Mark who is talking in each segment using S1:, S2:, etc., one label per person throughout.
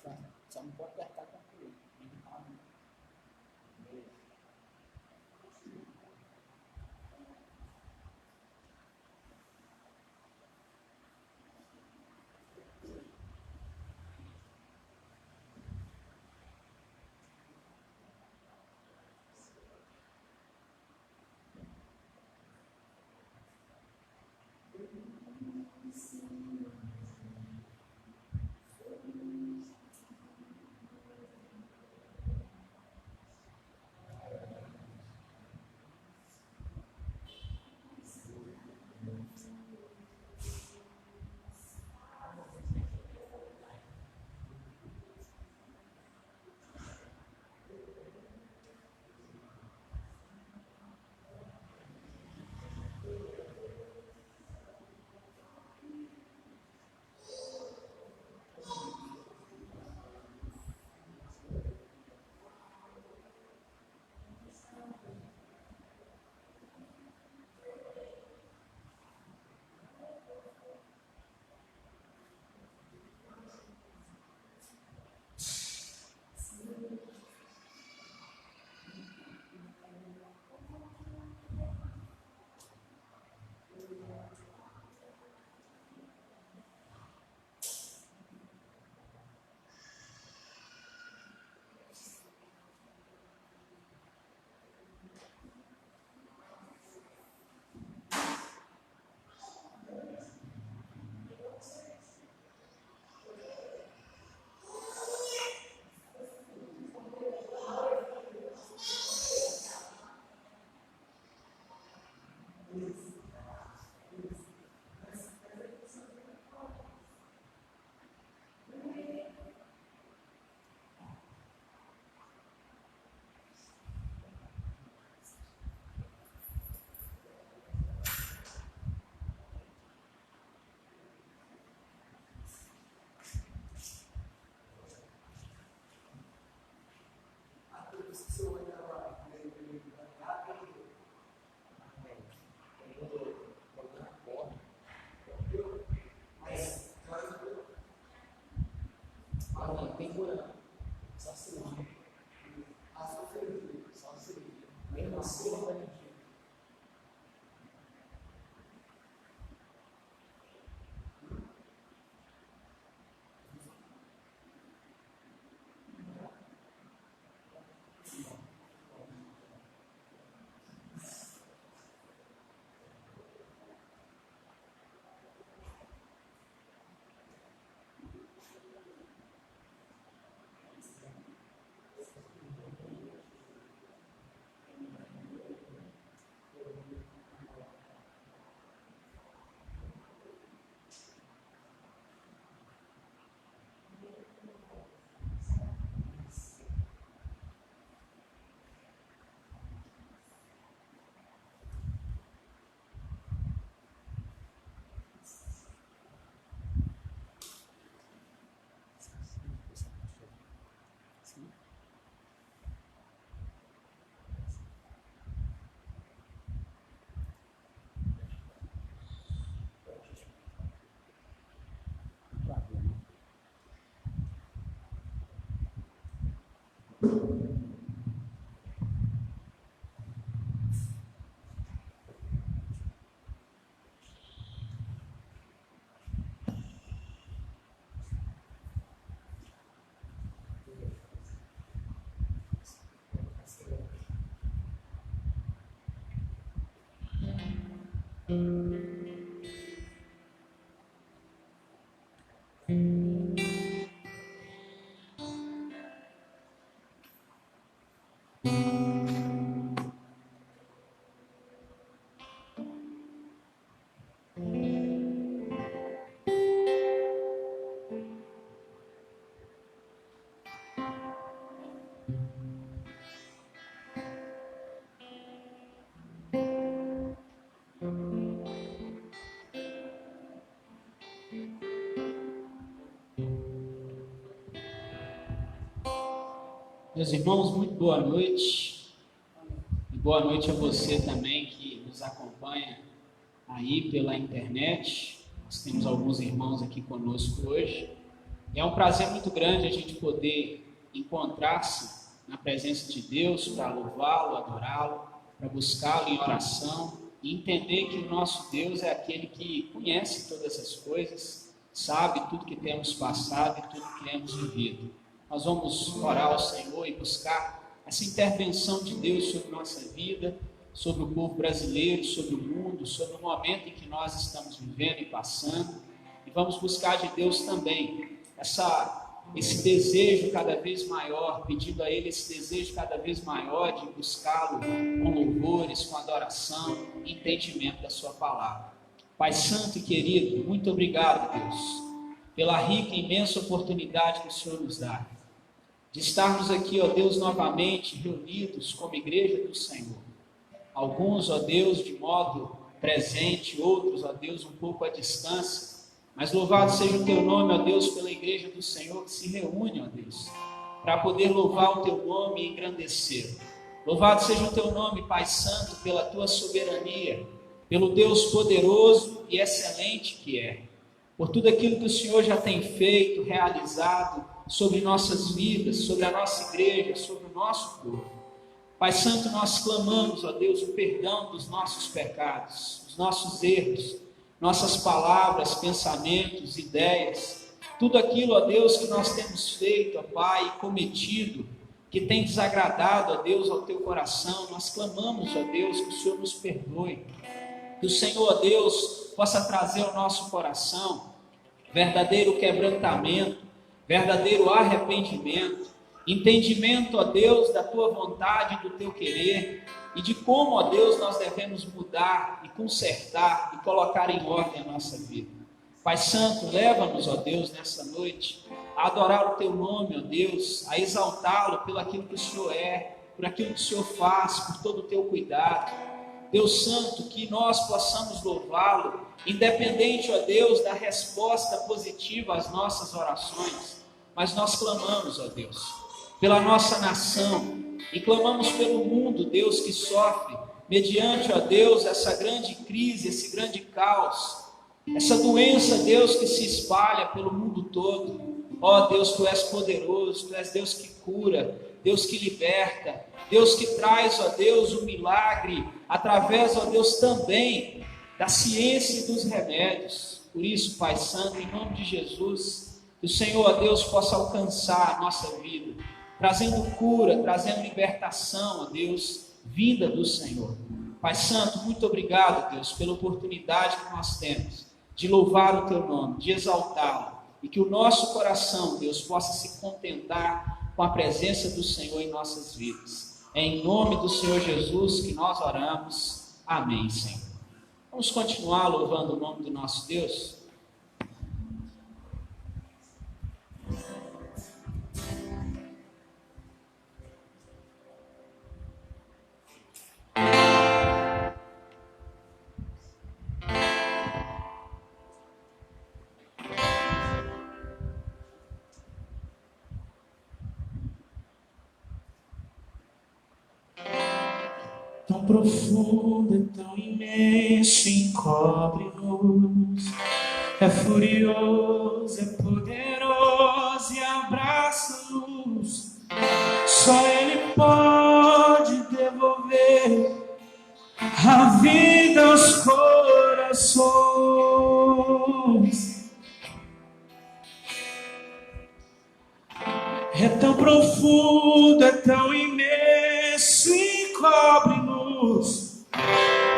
S1: tá? Só não pode apertar com tudo. Tem cura, só cirurgia. Só cirurgia. Mesmo assim, não vai mentir.
S2: Meus irmãos, muito boa noite. E boa noite a você também que nos acompanha aí pela internet. Nós temos alguns irmãos aqui conosco hoje. É um prazer muito grande a gente poder encontrar-se na presença de Deus para louvá-lo, adorá-lo, para buscá-lo em oração e entender que o nosso Deus é aquele que conhece todas as coisas, sabe tudo que temos passado e tudo que temos vivido. Nós vamos orar ao Senhor e buscar essa intervenção de Deus sobre nossa vida, sobre o povo brasileiro, sobre o mundo, sobre o momento em que nós estamos vivendo e passando. E vamos buscar de Deus também esse desejo cada vez maior, pedindo a Ele esse desejo cada vez maior de buscá-lo com louvores, com adoração e entendimento da sua palavra. Pai santo e querido, muito obrigado, Deus, pela rica e imensa oportunidade que o Senhor nos dá, de estarmos aqui, ó Deus, novamente reunidos como igreja do Senhor. Alguns, ó Deus, de modo presente, outros, ó Deus, um pouco à distância, mas louvado seja o teu nome, ó Deus, pela igreja do Senhor que se reúne, ó Deus, para poder louvar o teu nome e engrandecê-lo. Louvado seja o teu nome, Pai Santo, pela tua soberania, pelo Deus poderoso e excelente que é, por tudo aquilo que o Senhor já tem feito, realizado sobre nossas vidas, sobre a nossa igreja, sobre o nosso povo. Pai Santo, nós clamamos, ó Deus, o perdão dos nossos pecados, os nossos erros, nossas palavras, pensamentos, ideias, tudo aquilo, ó Deus, que nós temos feito, ó Pai, cometido, que tem desagradado, ó Deus, ao teu coração, nós clamamos, ó Deus, que o Senhor nos perdoe, que o Senhor, ó Deus, possa trazer ao nosso coração verdadeiro quebrantamento, verdadeiro arrependimento, entendimento, ó Deus, da tua vontade e do teu querer, e de como, ó Deus, nós devemos mudar e consertar e colocar em ordem a nossa vida. Pai Santo, leva-nos, ó Deus, nessa noite, a adorar o teu nome, ó Deus, a exaltá-lo pelo aquilo que o Senhor é, por aquilo que o Senhor faz, por todo o teu cuidado. Deus Santo, que nós possamos louvá-lo, independente, ó Deus, da resposta positiva às nossas orações, mas nós clamamos, ó Deus, pela nossa nação, e clamamos pelo mundo, Deus, que sofre, mediante, ó Deus, essa grande crise, esse grande caos, essa doença, Deus, que se espalha pelo mundo todo. Ó Deus, Tu és poderoso, Tu és Deus que cura, Deus que liberta, Deus que traz, ó Deus, o milagre, através, ó Deus, também da ciência e dos remédios. Por isso, Pai Santo, em nome de Jesus, que o Senhor, ó Deus, possa alcançar a nossa vida, trazendo cura, trazendo libertação, ó Deus, vinda do Senhor. Pai Santo, muito obrigado, Deus, pela oportunidade que nós temos de louvar o Teu nome, de exaltá-lo, e que o nosso coração, Deus, possa se contentar com a presença do Senhor em nossas vidas. É em nome do Senhor Jesus que nós oramos. Amém, Senhor. Vamos continuar louvando o nome do nosso Deus?
S3: Tão profundo, é tão imenso, encobre-nos. É furioso, é poderoso e abraça-nos. Só Ele pode devolver a vida aos corações. É tão profundo, é tão imenso, encobre-nos.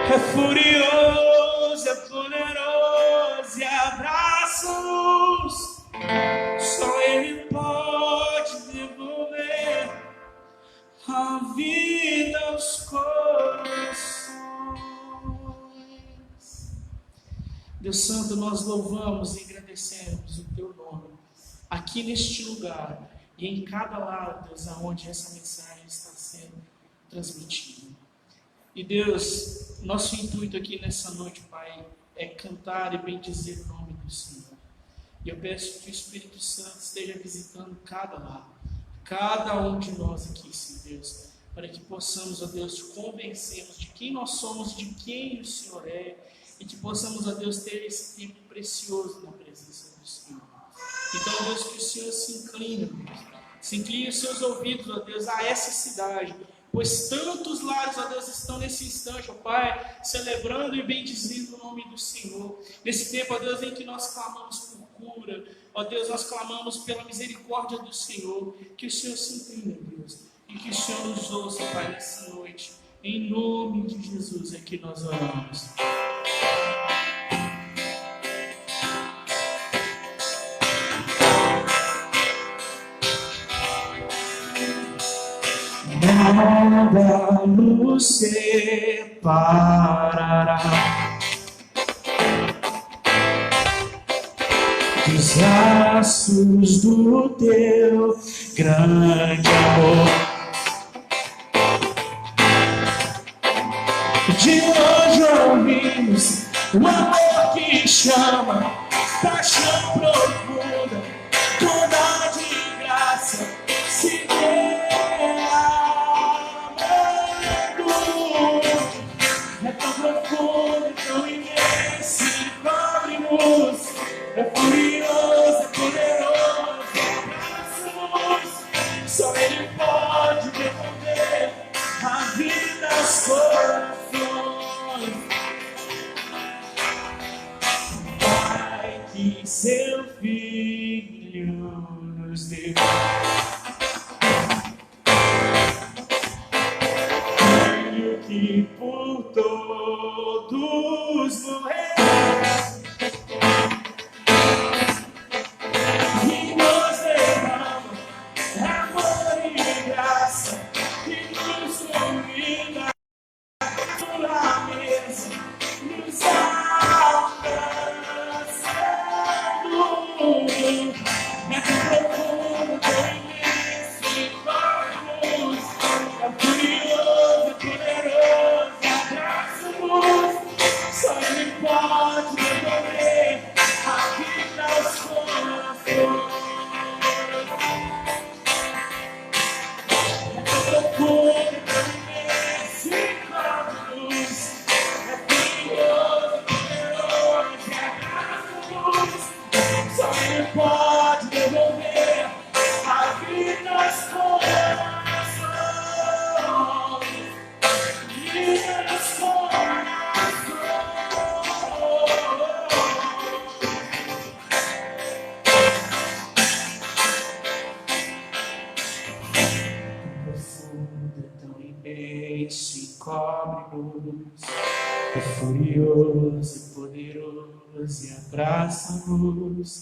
S3: É furioso, é poderoso e abraça-nos. Só Ele pode devolver a vida aos corações. Deus Santo, nós louvamos e agradecemos o Teu nome aqui neste lugar e em cada lado, Deus, aonde essa mensagem está sendo transmitida. E Deus, nosso intuito aqui nessa noite, Pai, é cantar e bendizer o nome do Senhor. E eu peço que o Espírito Santo esteja visitando cada lado, cada um de nós aqui, Senhor Deus, para que possamos, ó Deus, te convencermos de quem nós somos, de quem o Senhor é, e que possamos, ó Deus, ter esse tempo precioso na presença do Senhor. Então, Deus, que o Senhor se incline, Deus. Se incline os seus ouvidos, ó Deus, a essa cidade. Pois tantos lares, ó Deus, estão nesse instante, ó Pai, celebrando e bendizendo o nome do Senhor. Nesse tempo, ó Deus, em que nós clamamos por cura, ó Deus, nós clamamos pela misericórdia do Senhor. Que o Senhor se incline, Deus, e que o Senhor nos ouça, Pai, nessa noite. Em nome de Jesus é que nós oramos. Nada nos separará dos braços do teu grande amor. De longe ouvimos um amor que chama, paixão profunda, toda de graça se é tão profundo, é tão imenso, cobre-nos, é furioso, é poderoso, abraça-nos, só Ele pode devolver a vida aos corações. Pai que seu Filho nos deu. Que por todos morreu e nos derrama amor e graça e nos convida a mesa, nos alcançando. É tão profundo, tão imenso e corre-nos, é curioso, é poderoso, abraça-nos, só Ele pode devolver a vida aos corações. É tão profundo, tão imenso e corre-nos, é curioso, é poderoso, abraça-nos, só Ele pode devolver a vida aos corações. Cobre-nos, é furioso, é poderoso e abraça-nos,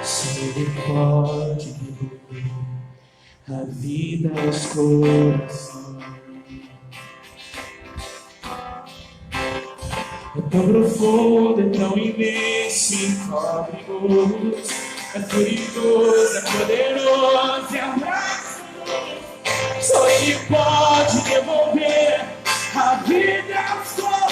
S3: só Ele pode devolver a vida aos corações. É tão profundo, é tão imenso e cobre-nos, é furioso, é poderoso e abraça-nos, só Ele pode devolver a vida aos corações.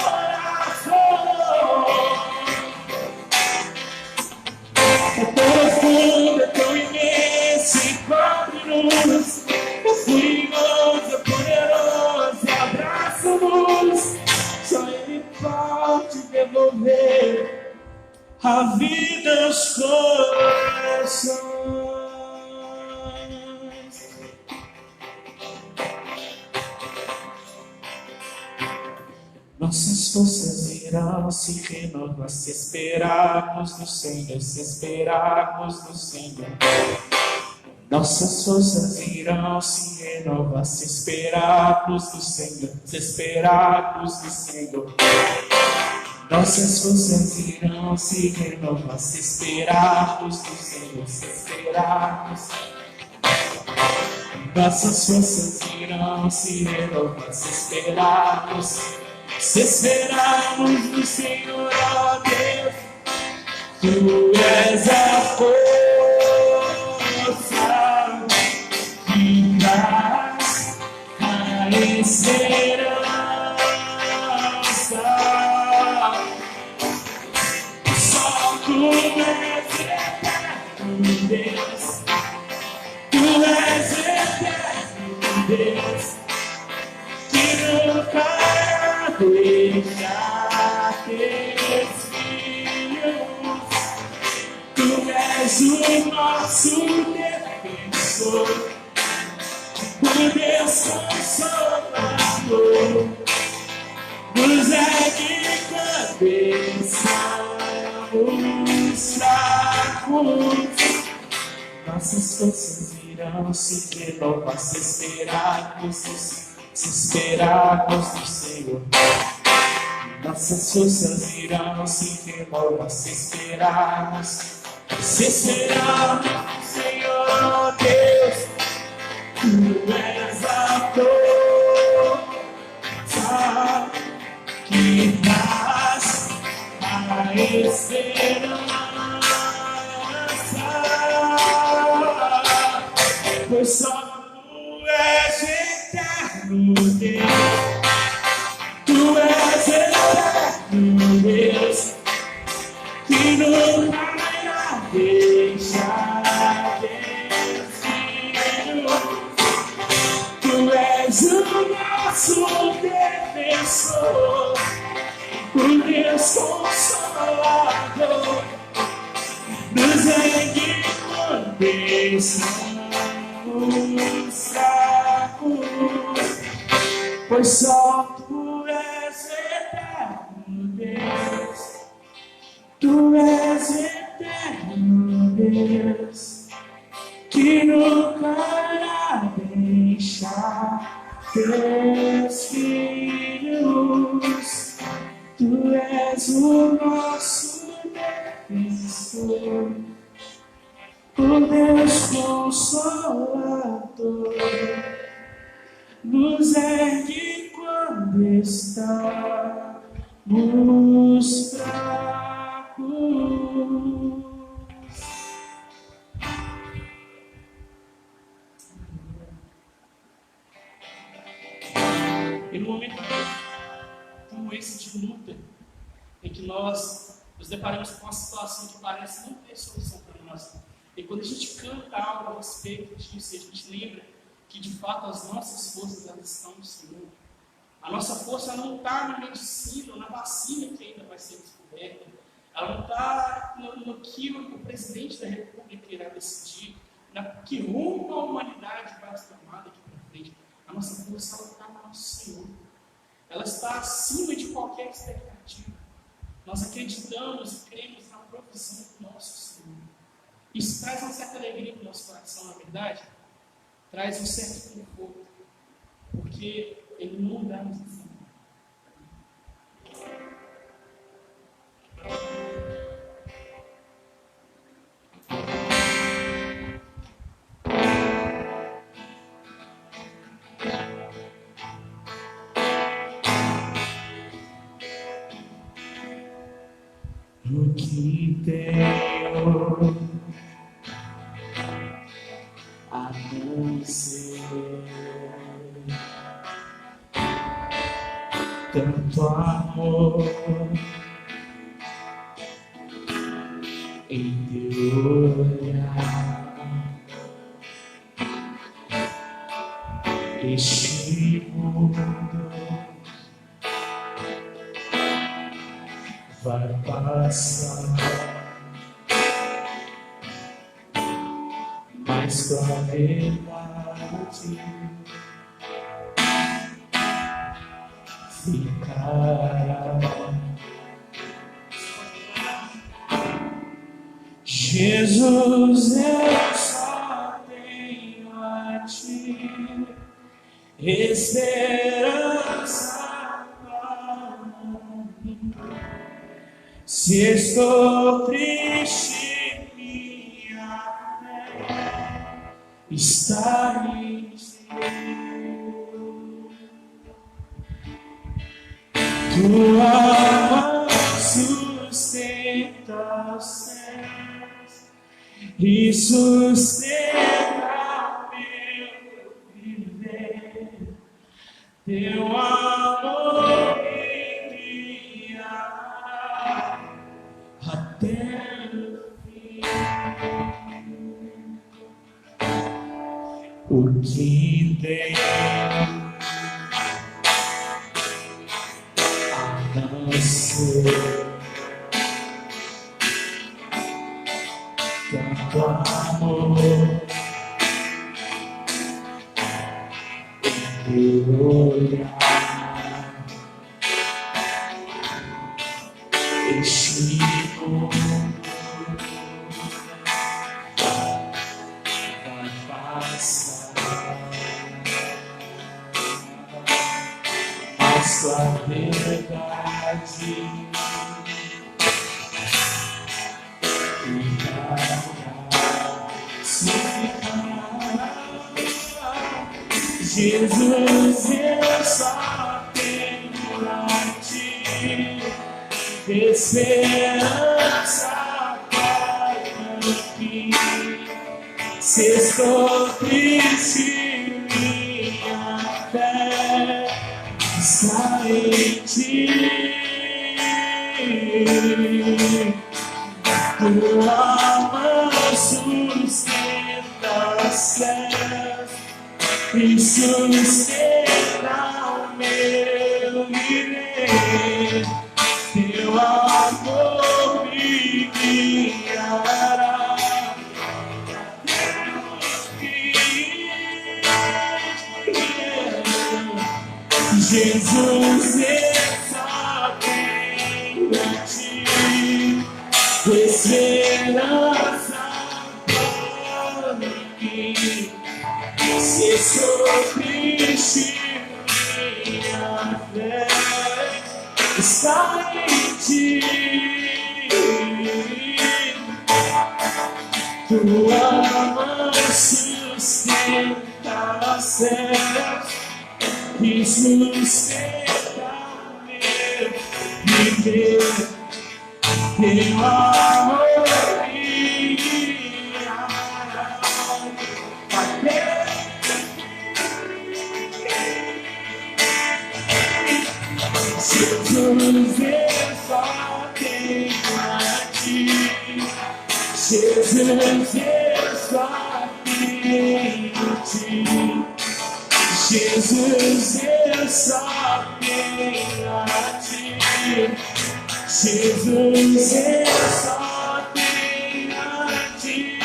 S3: É tão profundo, é tão imenso e cobre-nos, é furioso, é poderoso e abraça-nos, só Ele pode devolver a vida aos corações. Nossas forças irão se renovar se esperarmos no Senhor, se esperarmos no Senhor. Nossas forças irão se renovar se esperarmos no Senhor, se esperarmos no Senhor. Nossas forças irão se renovar se esperarmos no Senhor, se esperarmos. Nossas forças irão se renovar se esperarmos. Se esperarmos no Senhor, ó Deus, Tu és a força que dás a esperança. Só Tu és eterno, Deus, Tu és eterno, Deus, que nunca deixar teus filhos. Tu és és o nosso defensor, o Deus Consolador, nos ergue quando estamos fracos. Nossas forças irão se renovar se esperarmos no Senhor. Nossas forças irão se renovar se esperarmos no Senhor Deus. Tu és a força que traz a esperança. Pois só tu és eterno Deus, tu és eterno Deus, que nunca irá deixar Deus filho. Tu és o nosso defensor, o Deus Consolador, nos ergue quando estamos fracos, pois só tu és eterno Deus, tu és eterno Deus, que nunca irá deixar teus filhos. Tu és o nosso defensor, o Deus Consolador, nos ergue quando estamos fracos. E no momento como esse de luta, em que nós nos deparamos com uma situação que parece não ter solução para nós, e quando a gente canta algo a respeito disso, a gente lembra que de fato as nossas forças elas estão no Senhor. A nossa força não está na medicina ou na vacina que ainda vai ser descoberta. Ela não está no que o presidente da República irá decidir, que rumo a humanidade vai se tomar daqui para frente. A nossa força está no nosso Senhor. Ela está acima de qualquer expectativa. Nós acreditamos e cremos na provisão do nosso Senhor. Isso traz uma certa alegria para o nosso coração, na verdade. Traz um certo conforto, porque Ele não dá nos desafios. O que tenho a não ser tanto amor em teu olhar, este mundo vai passar, mas com a verdade ficará. Jesus, eu só tenho a ti esperança para mim. Se estou triste, minha fé está em ti. Tua mão sustenta os céus e sustenta meu viver. Teu amor me guiará até o fim. O que tem a não ser tanto amor em teu olhar. Este mundo vai passar, mas tua verdade se ficar. Jesus, eu só tenho a ti, esperança para o fim. Se estou triste, minha fé está em ti. Tua mão sustenta os céus e sustenta o meu viver. Teu amor me guiará até o fim. Jesus, eu só tenho a ti, esperança para mim. Se sou triste, minha fé está em ti. Tua mão sustenta os céus e sustenta o meu viver. Teu amor me guiará até Jesus, eu só tenho a ti. Jesus, eu só tenho a ti. Jesus, eu só tenho a ti. Jesus, eu só tenho a ti.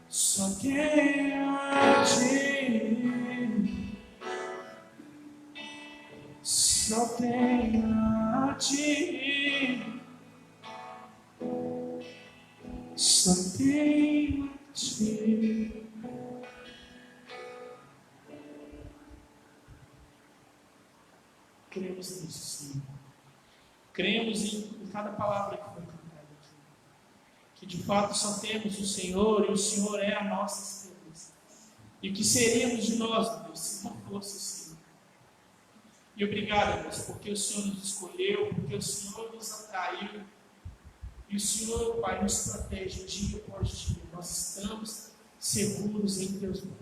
S3: Só tenho a ti. Só tenho a ti. Só tenho a ti. Cremos nisso, Senhor. Cremos em cada palavra que foi cantada aqui. Que de fato só temos o Senhor e o Senhor é a nossa esperança. E o que seríamos de nós, Deus, se não fosse o Senhor? E obrigado, Deus, porque o Senhor nos escolheu, porque o Senhor nos atraiu. E o Senhor, Pai, nos protege dia após dia. Nós estamos seguros em Teus mãos.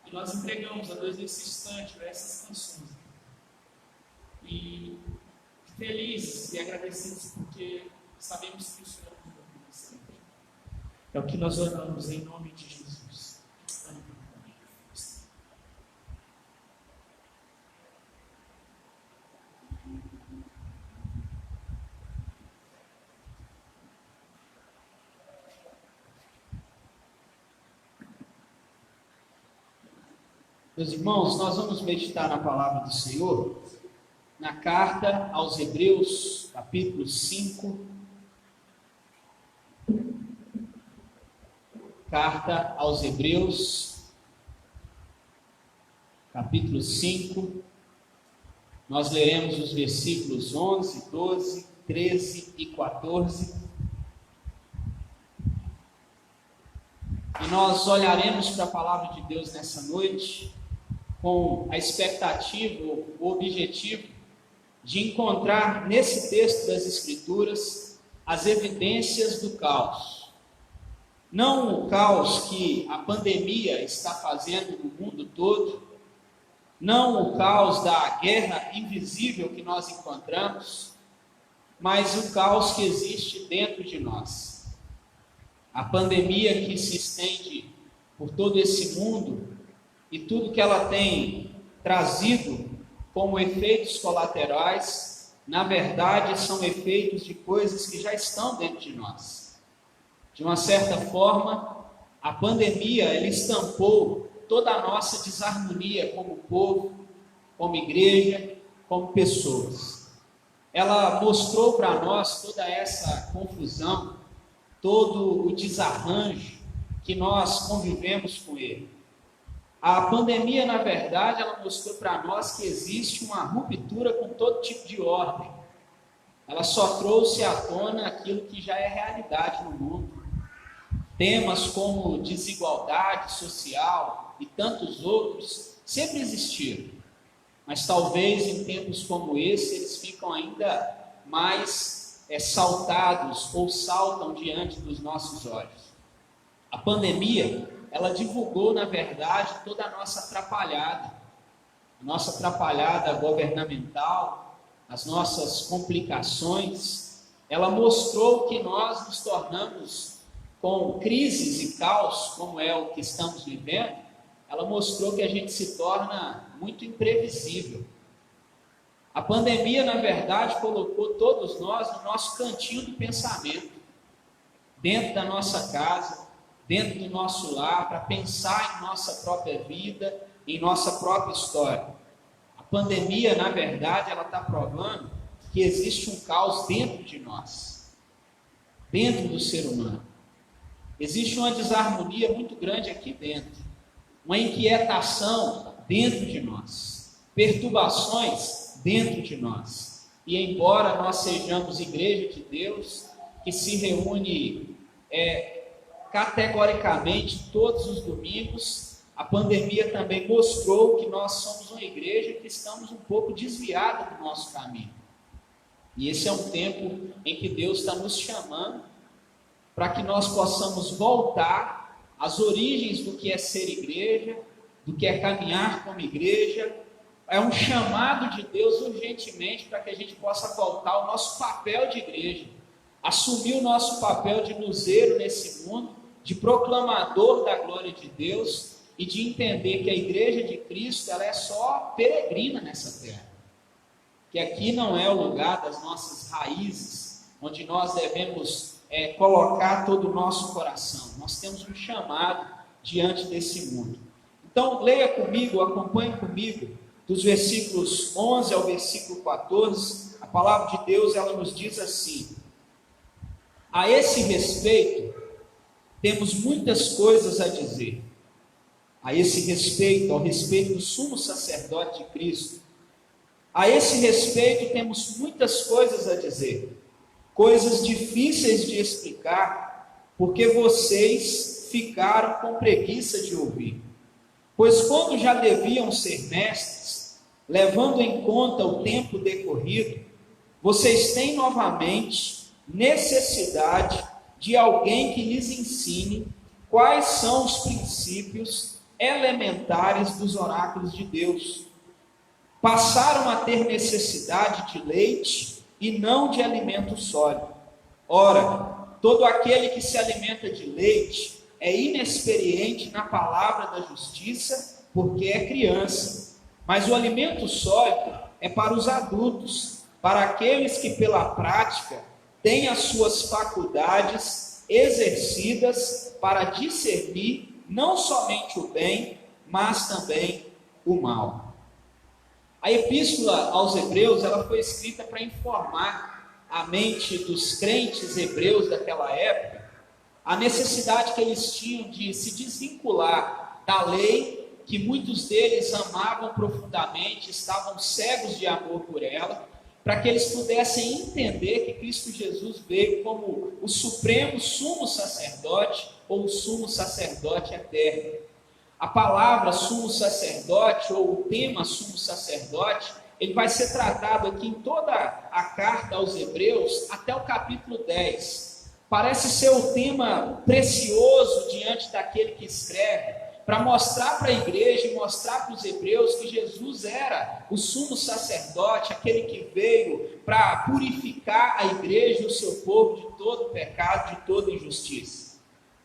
S3: E nós entregamos a Deus nesse instante essas canções. E felizes e agradecidos porque sabemos que o Senhor nos ouve sempre. É o que nós oramos em nome de Jesus. Amém.
S2: Meus irmãos, nós vamos meditar na palavra do Senhor, na carta aos Hebreus, capítulo 5. Carta aos Hebreus, capítulo 5. Nós leremos os versículos 11, 12, 13 e 14. E nós olharemos para a palavra de Deus nessa noite com a expectativa, o objetivo de encontrar nesse texto das Escrituras as evidências do caos. Não o caos que a pandemia está fazendo no mundo todo, não o caos da guerra invisível que nós encontramos, mas o caos que existe dentro de nós. A pandemia que se estende por todo esse mundo e tudo que ela tem trazido como efeitos colaterais, na verdade são efeitos de coisas que já estão dentro de nós. De uma certa forma, a pandemia ela estampou toda a nossa desarmonia como povo, como igreja, como pessoas. Ela mostrou para nós toda essa confusão, todo o desarranjo que nós convivemos com ele. A pandemia, na verdade, ela mostrou para nós que existe uma ruptura com todo tipo de ordem. Ela só trouxe à tona aquilo que já é realidade no mundo. Temas como desigualdade social e tantos outros sempre existiram, mas talvez em tempos como esse eles ficam ainda mais saltados ou saltam diante dos nossos olhos. A pandemia, ela divulgou, na verdade, toda a nossa atrapalhada governamental, as nossas complicações. Ela mostrou que nós nos tornamos, com crises e caos, como é o que estamos vivendo, ela mostrou que a gente se torna muito imprevisível. A pandemia, na verdade, colocou todos nós no nosso cantinho do pensamento, dentro da nossa casa, dentro do nosso lar, para pensar em nossa própria vida, em nossa própria história. A pandemia, na verdade, ela está provando que existe um caos dentro de nós, dentro do ser humano. Existe uma desarmonia muito grande aqui dentro, uma inquietação dentro de nós, perturbações dentro de nós. E embora nós sejamos igreja de Deus, que se reúne categoricamente todos os domingos, a pandemia também mostrou que nós somos uma igreja que estamos um pouco desviada do nosso caminho. E esse é um tempo em que Deus está nos chamando para que nós possamos voltar às origens do que é ser igreja, do que é caminhar como igreja. É um chamado de Deus urgentemente para que a gente possa voltar ao nosso papel de igreja, assumir o nosso papel de luzeiro nesse mundo, de proclamador da glória de Deus e de entender que a igreja de Cristo ela é só peregrina nessa terra, que aqui não é o lugar das nossas raízes, onde nós devemos colocar todo o nosso coração. Nós temos um chamado diante desse mundo. Então, leia comigo, acompanhe comigo, dos versículos 11 ao versículo 14, a palavra de Deus, ela nos diz assim: a esse respeito, temos muitas coisas a dizer. A esse respeito, ao respeito do sumo sacerdote de Cristo, a esse respeito temos muitas coisas a dizer. Coisas difíceis de explicar, porque vocês ficaram com preguiça de ouvir. Pois quando já deviam ser mestres, levando em conta o tempo decorrido, vocês têm novamente necessidade de alguém que lhes ensine quais são os princípios elementares dos oráculos de Deus. Passaram a ter necessidade de leite e não de alimento sólido. Ora, todo aquele que se alimenta de leite é inexperiente na palavra da justiça, porque é criança. Mas o alimento sólido é para os adultos, para aqueles que pela prática têm as suas faculdades exercidas para discernir não somente o bem, mas também o mal. A epístola aos Hebreus, ela foi escrita para informar a mente dos crentes hebreus daquela época a necessidade que eles tinham de se desvincular da lei, que muitos deles amavam profundamente, estavam cegos de amor por ela, para que eles pudessem entender que Cristo Jesus veio como o supremo sumo sacerdote, ou o sumo sacerdote eterno. A palavra sumo sacerdote, ou o tema sumo sacerdote, ele vai ser tratado aqui em toda a carta aos Hebreus, até o capítulo 10. Parece ser o tema precioso diante daquele que escreve, para mostrar para a igreja e mostrar para os hebreus que Jesus era o sumo sacerdote, aquele que veio para purificar a igreja e o seu povo de todo pecado, de toda injustiça.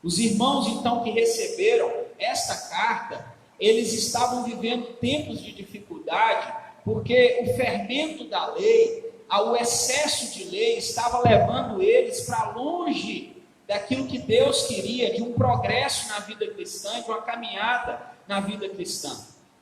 S2: Os irmãos, então, que receberam esta carta, eles estavam vivendo tempos de dificuldade, porque o fermento da lei, o excesso de lei, estava levando eles para longe daquilo que Deus queria, de um progresso na vida cristã, de uma caminhada na vida cristã.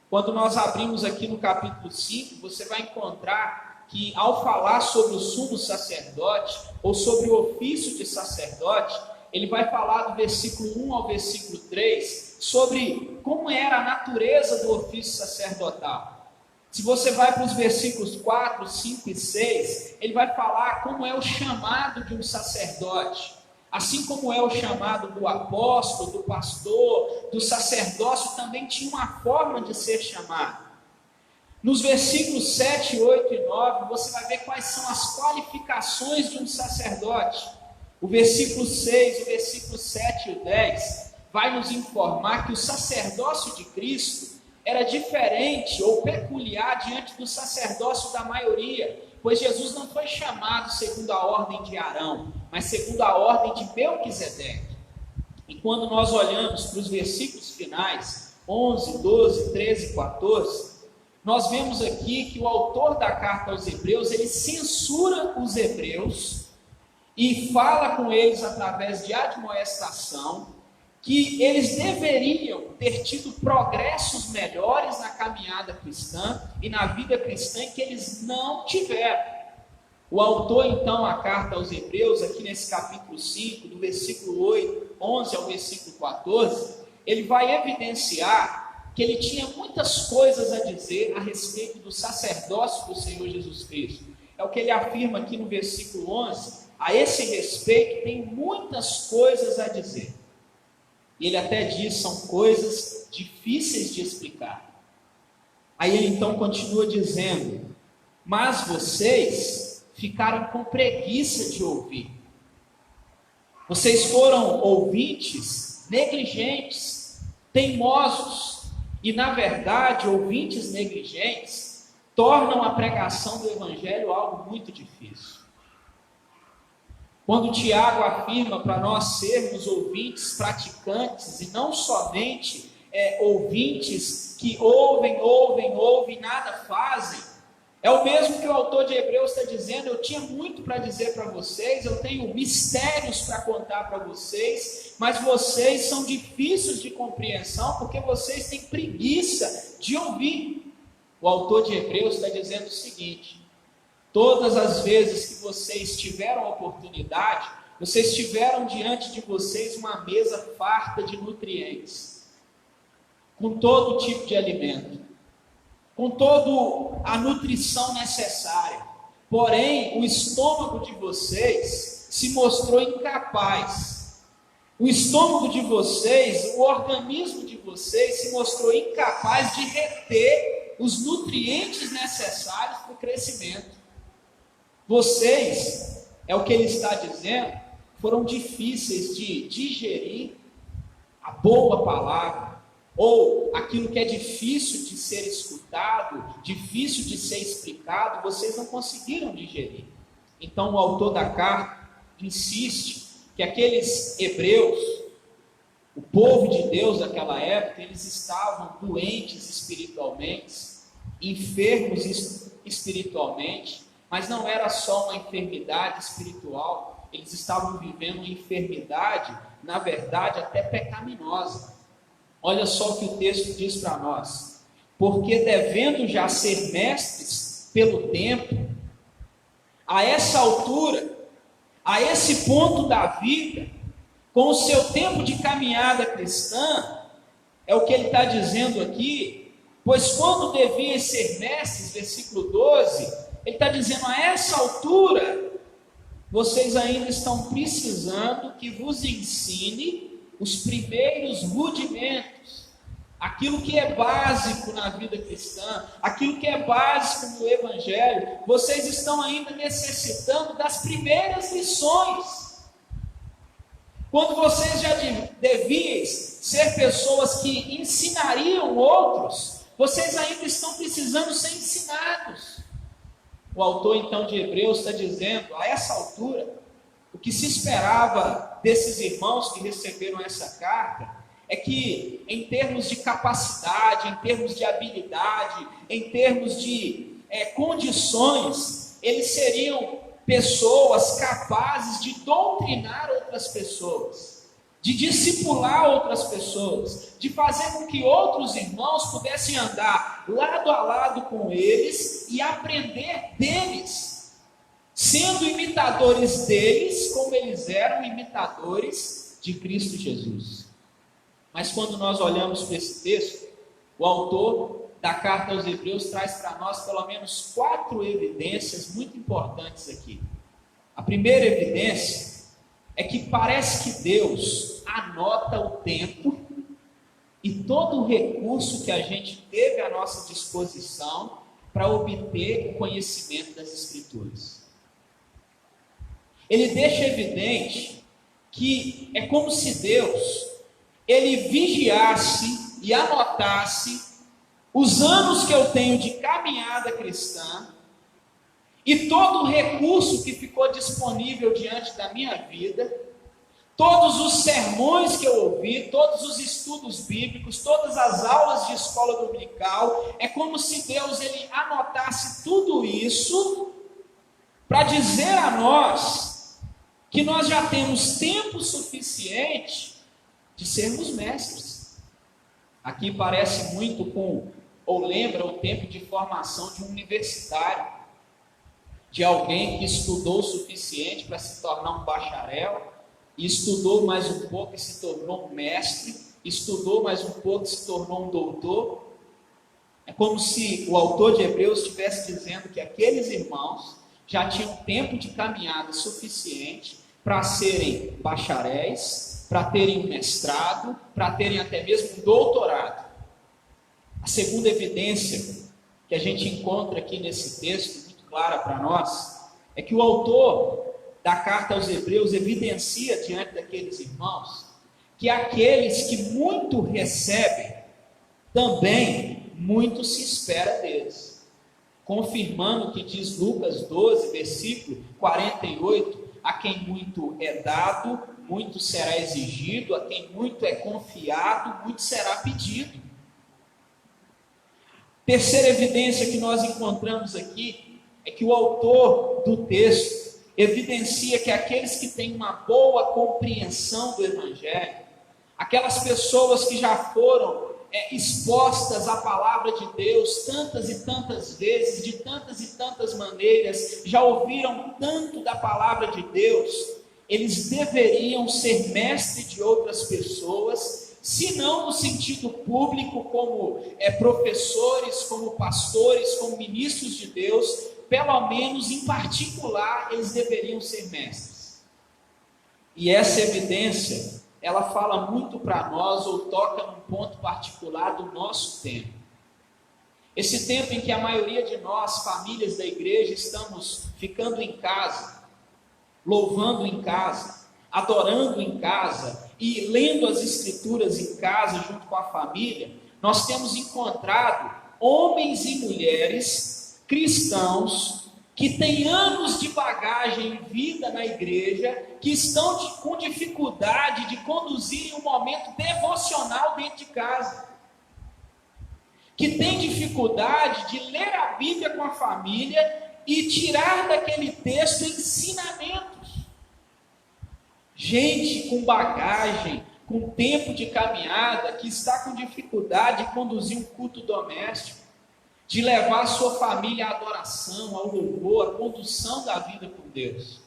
S2: Quando nós abrimos aqui no capítulo 5, você vai encontrar que ao falar sobre o sumo sacerdote, ou sobre o ofício de sacerdote, ele vai falar do versículo 1 ao versículo 3, sobre como era a natureza do ofício sacerdotal. Se você vai para os versículos 4, 5 e 6, ele vai falar como é o chamado de um sacerdote. Assim como é o chamado do apóstolo, do pastor, do sacerdócio, também tinha uma forma de ser chamado. Nos versículos 7, 8 e 9, você vai ver quais são as qualificações de um sacerdote. O versículo 6, o versículo 7 e o 10 vai nos informar que o sacerdócio de Cristo era diferente ou peculiar diante do sacerdócio da maioria, pois Jesus não foi chamado segundo a ordem de Arão, mas segundo a ordem de Melquisedeque. E quando nós olhamos para os versículos finais, 11, 12, 13 e 14, nós vemos aqui que o autor da carta aos Hebreus, ele censura os hebreus e fala com eles através de admoestação que eles deveriam ter tido progressos melhores na caminhada cristã e na vida cristã, que eles não tiveram. O autor, então, a carta aos Hebreus, aqui nesse capítulo 5, do versículo 8, 11 ao versículo 14, ele vai evidenciar que ele tinha muitas coisas a dizer a respeito do sacerdócio do Senhor Jesus Cristo. É o que ele afirma aqui no versículo 11, a esse respeito tem muitas coisas a dizer. E ele até diz, são coisas difíceis de explicar. Aí ele então continua dizendo, mas vocês ficaram com preguiça de ouvir. Vocês foram ouvintes negligentes, teimosos, e na verdade, ouvintes negligentes tornam a pregação do Evangelho algo muito difícil. Quando Tiago afirma para nós sermos ouvintes praticantes, e não somente ouvintes que ouvem e nada fazem, é o mesmo que o autor de Hebreus está dizendo, eu tinha muito para dizer para vocês, eu tenho mistérios para contar para vocês, mas vocês são difíceis de compreensão, porque vocês têm preguiça de ouvir. O autor de Hebreus está dizendo o seguinte, todas as vezes que vocês tiveram a oportunidade, vocês tiveram diante de vocês uma mesa farta de nutrientes, com todo tipo de alimento, com toda a nutrição necessária. Porém, o estômago de vocês se mostrou incapaz. O estômago de vocês, o organismo de vocês se mostrou incapaz de reter os nutrientes necessários para o crescimento. Vocês, é o que ele está dizendo, foram difíceis de digerir a boa palavra, ou aquilo que é difícil de ser escutado, difícil de ser explicado, vocês não conseguiram digerir. Então o autor da carta insiste que aqueles hebreus, o povo de Deus daquela época, eles estavam doentes espiritualmente, enfermos espiritualmente, mas não era só uma enfermidade espiritual, eles estavam vivendo uma enfermidade, na verdade, até pecaminosa. Olha só o que o texto diz para nós. Porque devendo já ser mestres pelo tempo, a essa altura, a esse ponto da vida, com o seu tempo de caminhada cristã, é o que ele está dizendo aqui, pois quando deviam ser mestres, versículo 12, ele está dizendo, a essa altura, vocês ainda estão precisando que vos ensine os primeiros rudimentos, aquilo que é básico na vida cristã, aquilo que é básico no Evangelho, vocês estão ainda necessitando das primeiras lições. Quando vocês já deviam ser pessoas que ensinariam outros, vocês ainda estão precisando ser ensinados. O autor então de Hebreus está dizendo, a essa altura, o que se esperava desses irmãos que receberam essa carta é que, em termos de capacidade, em termos de habilidade, em termos de condições, eles seriam pessoas capazes de doutrinar outras pessoas, de discipular outras pessoas, de fazer com que outros irmãos pudessem andar lado a lado com eles e aprender deles, sendo imitadores deles, como eles eram imitadores de Cristo Jesus. Mas quando nós olhamos para esse texto, o autor da carta aos Hebreus traz para nós pelo menos 4 evidências muito importantes aqui. A primeira evidência é que parece que Deus anota o tempo e todo o recurso que a gente teve à nossa disposição para obter o conhecimento das Escrituras. Ele deixa evidente que é como se Deus, ele vigiasse e anotasse os anos que eu tenho de caminhada cristã e todo o recurso que ficou disponível diante da minha vida, todos os sermões que eu ouvi, todos os estudos bíblicos, todas as aulas de escola dominical, é como se Deus ele anotasse tudo isso para dizer a nós que nós já temos tempo suficiente de sermos mestres. Aqui parece muito ou lembra o tempo de formação de um universitário, de alguém que estudou o suficiente para se tornar um bacharel, e estudou mais um pouco e se tornou um mestre, estudou mais um pouco e se tornou um doutor. É como se o autor de Hebreus estivesse dizendo que aqueles irmãos já tinham tempo de caminhada suficiente para serem bacharéis, para terem um mestrado, para terem até mesmo um doutorado. A segunda evidência que a gente encontra aqui nesse texto, muito clara para nós, é que o autor da carta aos Hebreus evidencia diante daqueles irmãos que aqueles que muito recebem, também muito se espera deles. Confirmando o que diz Lucas 12, versículo 48, a quem muito é dado, muito será exigido, a quem muito é confiado, muito será pedido. Terceira evidência que nós encontramos aqui é que o autor do texto evidencia que aqueles que têm uma boa compreensão do Evangelho, aquelas pessoas que já foram expostas à palavra de Deus tantas e tantas vezes, de tantas e tantas maneiras, já ouviram tanto da palavra de Deus, eles deveriam ser mestres de outras pessoas, se não no sentido público, como professores, como pastores, como ministros de Deus, pelo menos em particular, eles deveriam ser mestres. E essa evidência, ela fala muito para nós, ou toca num ponto particular do nosso tempo. Esse tempo em que a maioria de nós, famílias da igreja, estamos ficando em casa, louvando em casa, adorando em casa e lendo as Escrituras em casa junto com a família, nós temos encontrado homens e mulheres cristãos que têm anos de bagagem e vida na igreja, que estão com dificuldade de conduzirem um momento devocional dentro de casa, que têm dificuldade de ler a Bíblia com a família e tirar daquele texto ensinamentos. Gente com bagagem, com tempo de caminhada, que está com dificuldade de conduzir um culto doméstico, de levar a sua família à adoração, ao louvor, à condução da vida com Deus.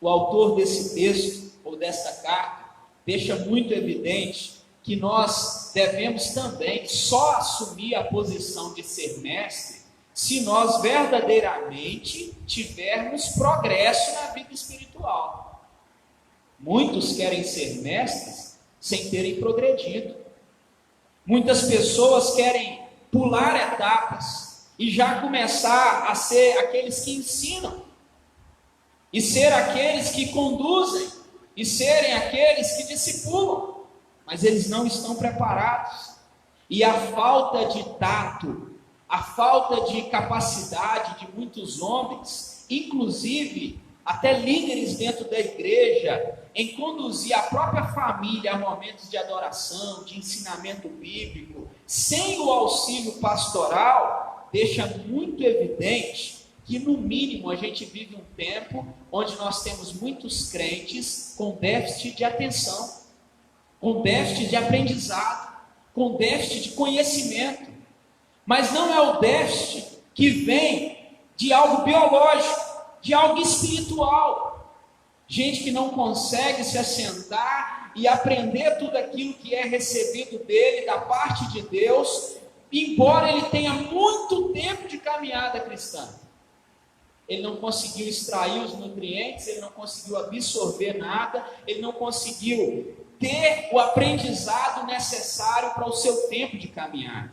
S2: O autor desse texto, ou desta carta, deixa muito evidente que nós devemos também só assumir a posição de ser mestre se nós verdadeiramente tivermos progresso na vida espiritual. Muitos querem ser mestres sem terem progredido. Muitas pessoas querem pular etapas e já começar a ser aqueles que ensinam, e ser aqueles que conduzem, e serem aqueles que discipulam, mas eles não estão preparados. E a falta de tato, a falta de capacidade de muitos homens, inclusive até líderes dentro da igreja, em conduzir a própria família a momentos de adoração, de ensinamento bíblico, sem o auxílio pastoral, deixa muito evidente que, no mínimo, a gente vive um tempo onde nós temos muitos crentes com déficit de atenção, com déficit de aprendizado, com déficit de conhecimento. Mas não é o déficit que vem de algo biológico, de algo espiritual. Gente que não consegue se assentar e aprender tudo aquilo que é recebido dele, da parte de Deus, embora ele tenha muito tempo de caminhada cristã. Ele não conseguiu extrair os nutrientes, ele não conseguiu absorver nada, ele não conseguiu ter o aprendizado necessário para o seu tempo de caminhada.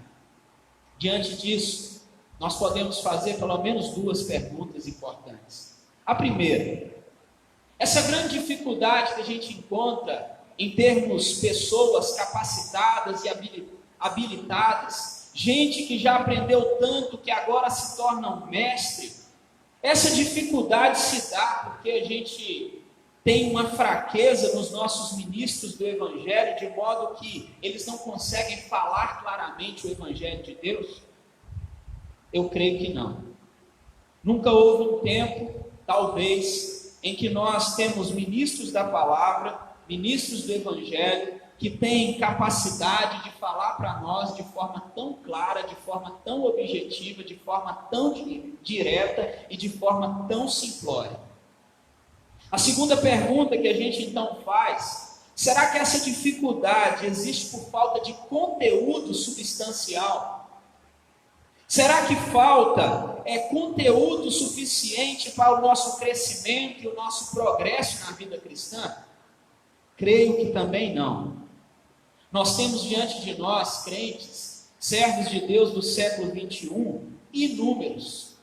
S2: Diante disso, nós podemos fazer pelo menos duas perguntas importantes. A primeira, essa grande dificuldade que a gente encontra em termos pessoas capacitadas e habilitadas, gente que já aprendeu tanto que agora se torna um mestre, essa dificuldade se dá porque a gente tem uma fraqueza nos nossos ministros do Evangelho, de modo que eles não conseguem falar claramente o Evangelho de Deus? Eu creio que não. Nunca houve um tempo, talvez, em que nós temos ministros da palavra, ministros do Evangelho, que têm capacidade de falar para nós de forma tão clara, de forma tão objetiva, de forma tão direta e de forma tão simplória. A segunda pergunta que a gente então faz: será que essa dificuldade existe por falta de conteúdo substancial? Será que falta conteúdo suficiente para o nosso crescimento e o nosso progresso na vida cristã? Creio que também não. Nós temos diante de nós, crentes, servos de Deus do século 21, inúmeros,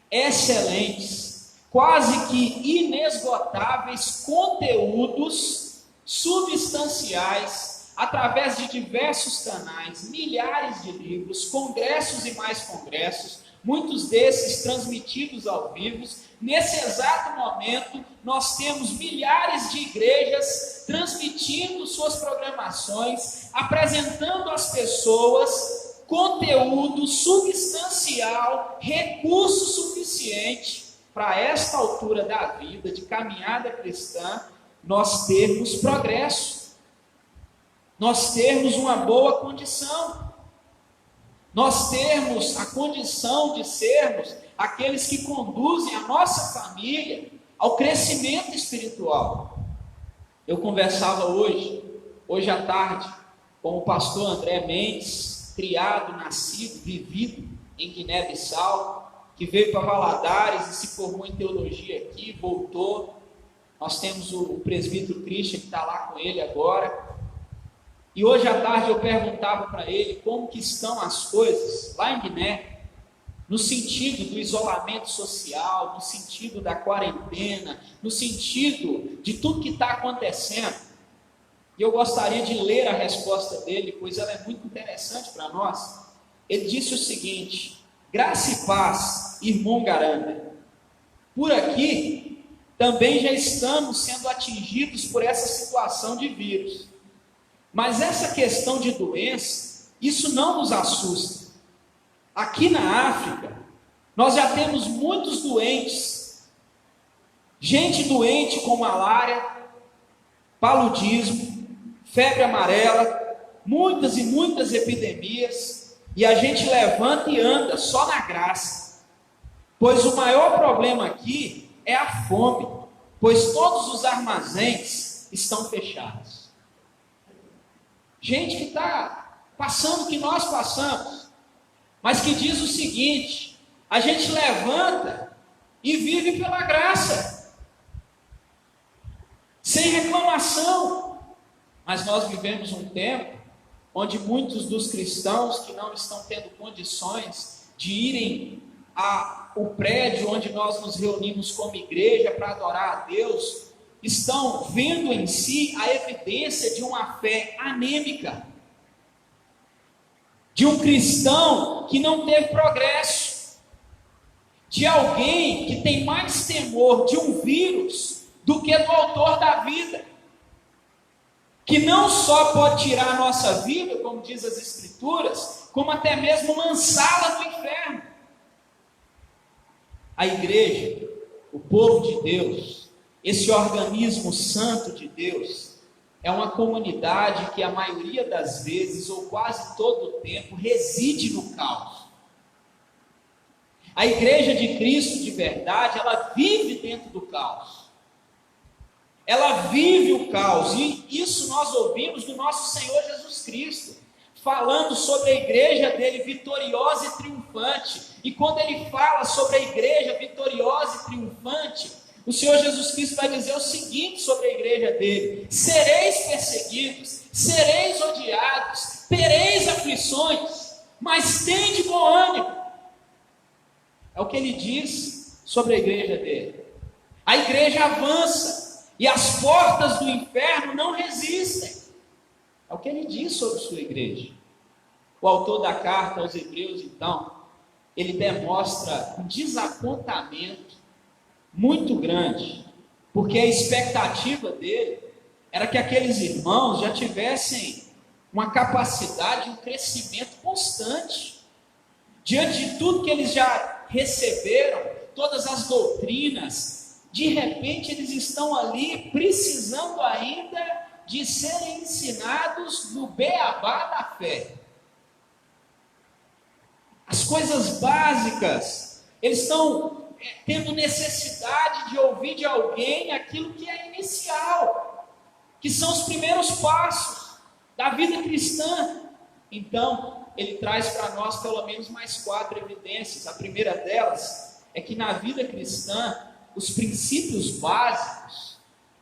S2: excelentes, quase que inesgotáveis conteúdos substanciais, através de diversos canais, milhares de livros, congressos e mais congressos, muitos desses transmitidos ao vivo. Nesse exato momento, nós temos milhares de igrejas transmitindo suas programações, apresentando às pessoas conteúdo substancial, recurso suficiente para esta altura da vida, de caminhada cristã, nós termos progresso, nós termos uma boa condição, nós termos a condição de sermos aqueles que conduzem a nossa família ao crescimento espiritual. Eu conversava hoje à tarde, com o pastor André Mendes, criado, nascido, vivido em Guiné-Bissau, que veio para Valadares e se formou em teologia aqui, voltou. Nós temos o presbítero Christian que está lá com ele agora. E hoje à tarde eu perguntava para ele como que estão as coisas lá em Guiné, no sentido do isolamento social, no sentido da quarentena, no sentido de tudo que está acontecendo. E eu gostaria de ler a resposta dele, pois ela é muito interessante para nós. Ele disse o seguinte: graça e paz, irmão Garanda. Por aqui, também já estamos sendo atingidos por essa situação de vírus. Mas essa questão de doença, isso não nos assusta. Aqui na África, nós já temos muitos doentes. Gente doente com malária, paludismo, febre amarela, muitas e muitas epidemias, e a gente levanta e anda só na graça. Pois o maior problema aqui é a fome, pois todos os armazéns estão fechados. Gente que está passando o que nós passamos, mas que diz o seguinte: a gente levanta e vive pela graça, sem reclamação. Mas nós vivemos um tempo onde muitos dos cristãos que não estão tendo condições de irem ao prédio onde nós nos reunimos como igreja para adorar a Deus, estão vendo em si a evidência de uma fé anêmica, de um cristão que não teve progresso, de alguém que tem mais temor de um vírus do que do autor da vida, que não só pode tirar a nossa vida, como diz as Escrituras, como até mesmo lançá-la no inferno. A igreja, o povo de Deus, esse organismo santo de Deus, é uma comunidade que a maioria das vezes, ou quase todo o tempo, reside no caos. A igreja de Cristo de verdade, ela vive dentro do caos. Ela vive o caos, e isso nós ouvimos do nosso Senhor Jesus Cristo, falando sobre a igreja dele vitoriosa e triunfante. E quando ele fala sobre a igreja vitoriosa e triunfante, o Senhor Jesus Cristo vai dizer o seguinte sobre a igreja dele: sereis perseguidos, sereis odiados, tereis aflições, mas tende bom ânimo. É o que ele diz sobre a igreja dele. A igreja avança e as portas do inferno não resistem. É o que ele diz sobre sua igreja. O autor da carta aos Hebreus, então, ele demonstra um desapontamento muito grande, porque a expectativa dele era que aqueles irmãos já tivessem uma capacidade, um crescimento constante, diante de tudo que eles já receberam, todas as doutrinas. De repente eles estão ali precisando ainda de serem ensinados no beabá da fé. As coisas básicas, eles estão tendo necessidade de ouvir de alguém aquilo que é inicial, que são os primeiros passos da vida cristã. Então, ele traz para nós pelo menos mais 4 evidências. A primeira delas é que na vida cristã, os princípios básicos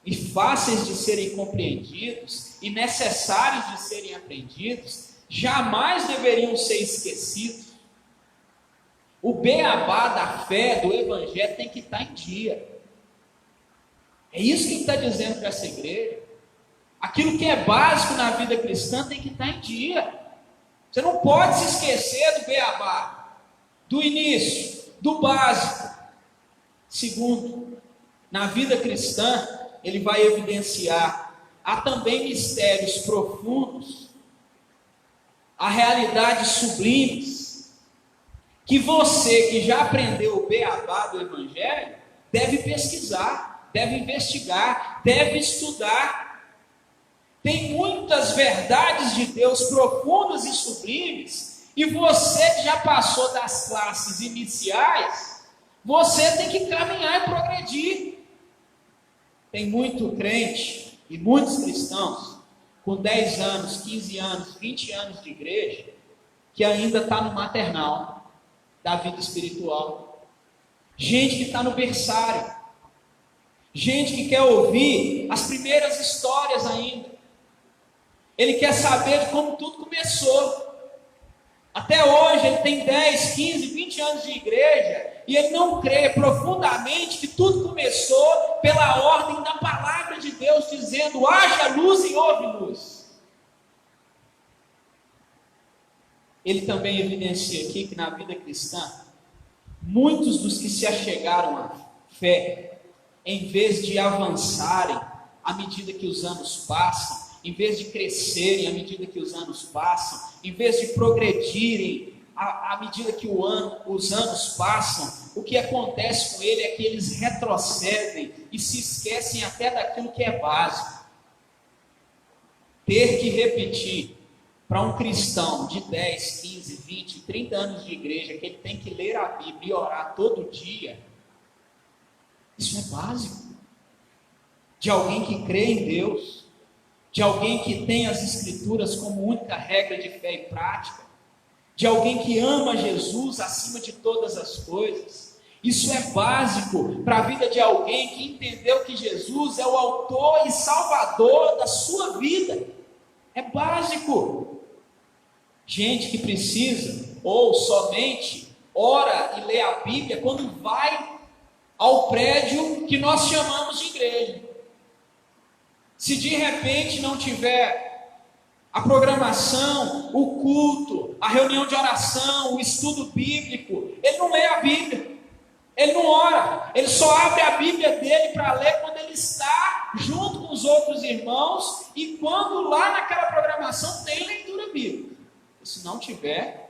S2: e fáceis de serem compreendidos e necessários de serem aprendidos jamais deveriam ser esquecidos. O beabá da fé, do evangelho, tem que estar em dia. É isso que ele está dizendo para essa igreja. Aquilo que é básico na vida cristã tem que estar em dia. Você não pode se esquecer do beabá, do início, do básico. Segundo, na vida cristã, ele vai evidenciar, há também mistérios profundos, há realidades sublimes, que você que já aprendeu o beabá do evangelho, deve pesquisar, deve investigar, deve estudar. Tem muitas verdades de Deus profundas e sublimes, e você que já passou das classes iniciais, você tem que caminhar e progredir. Tem muito crente e muitos cristãos com 10 anos, 15 anos, 20 anos de igreja, que ainda está no maternal da vida espiritual. Gente que está no berçário, gente que quer ouvir as primeiras histórias ainda. Ele quer saber de como tudo começou. Até hoje ele tem 10, 15, 20 anos de igreja e ele não crê profundamente que tudo começou pela ordem da palavra de Deus, dizendo: haja luz e houve luz. Ele também evidencia aqui que na vida cristã, muitos dos que se achegaram à fé, em vez de avançarem à medida que os anos passam, em vez de crescerem à medida que os anos passam, em vez de progredirem à medida que os anos passam, o que acontece com ele é que eles retrocedem e se esquecem até daquilo que é básico. Ter que repetir para um cristão de 10, 15, 20, 30 anos de igreja que ele tem que ler a Bíblia e orar todo dia, isso é básico. De alguém que crê em Deus, de alguém que tem as Escrituras como única regra de fé e prática, de alguém que ama Jesus acima de todas as coisas. Isso é básico para a vida de alguém que entendeu que Jesus é o autor e salvador da sua vida. É básico. Gente que precisa, ou somente ora e lê a Bíblia quando vai ao prédio que nós chamamos de igreja. Se de repente não tiver a programação, o culto, a reunião de oração, o estudo bíblico, ele não lê a Bíblia, ele não ora, ele só abre a Bíblia dele para ler quando ele está junto com os outros irmãos e quando lá naquela programação tem leitura bíblica. E se não tiver,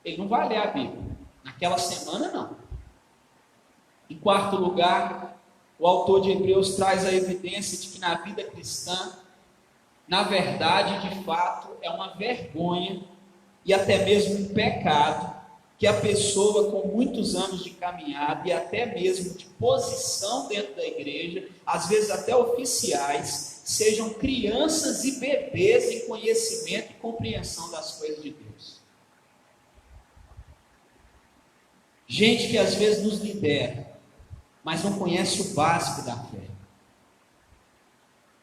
S2: ele não vai ler a Bíblia, naquela semana não. quarto lugar, o autor de Hebreus traz a evidência de que na vida cristã, na verdade, de fato, é uma vergonha e até mesmo um pecado que a pessoa com muitos anos de caminhada e até mesmo de posição dentro da igreja, às vezes até oficiais, sejam crianças e bebês em conhecimento e compreensão das coisas de Deus. Gente que às vezes nos lidera, mas não conhece o básico da fé.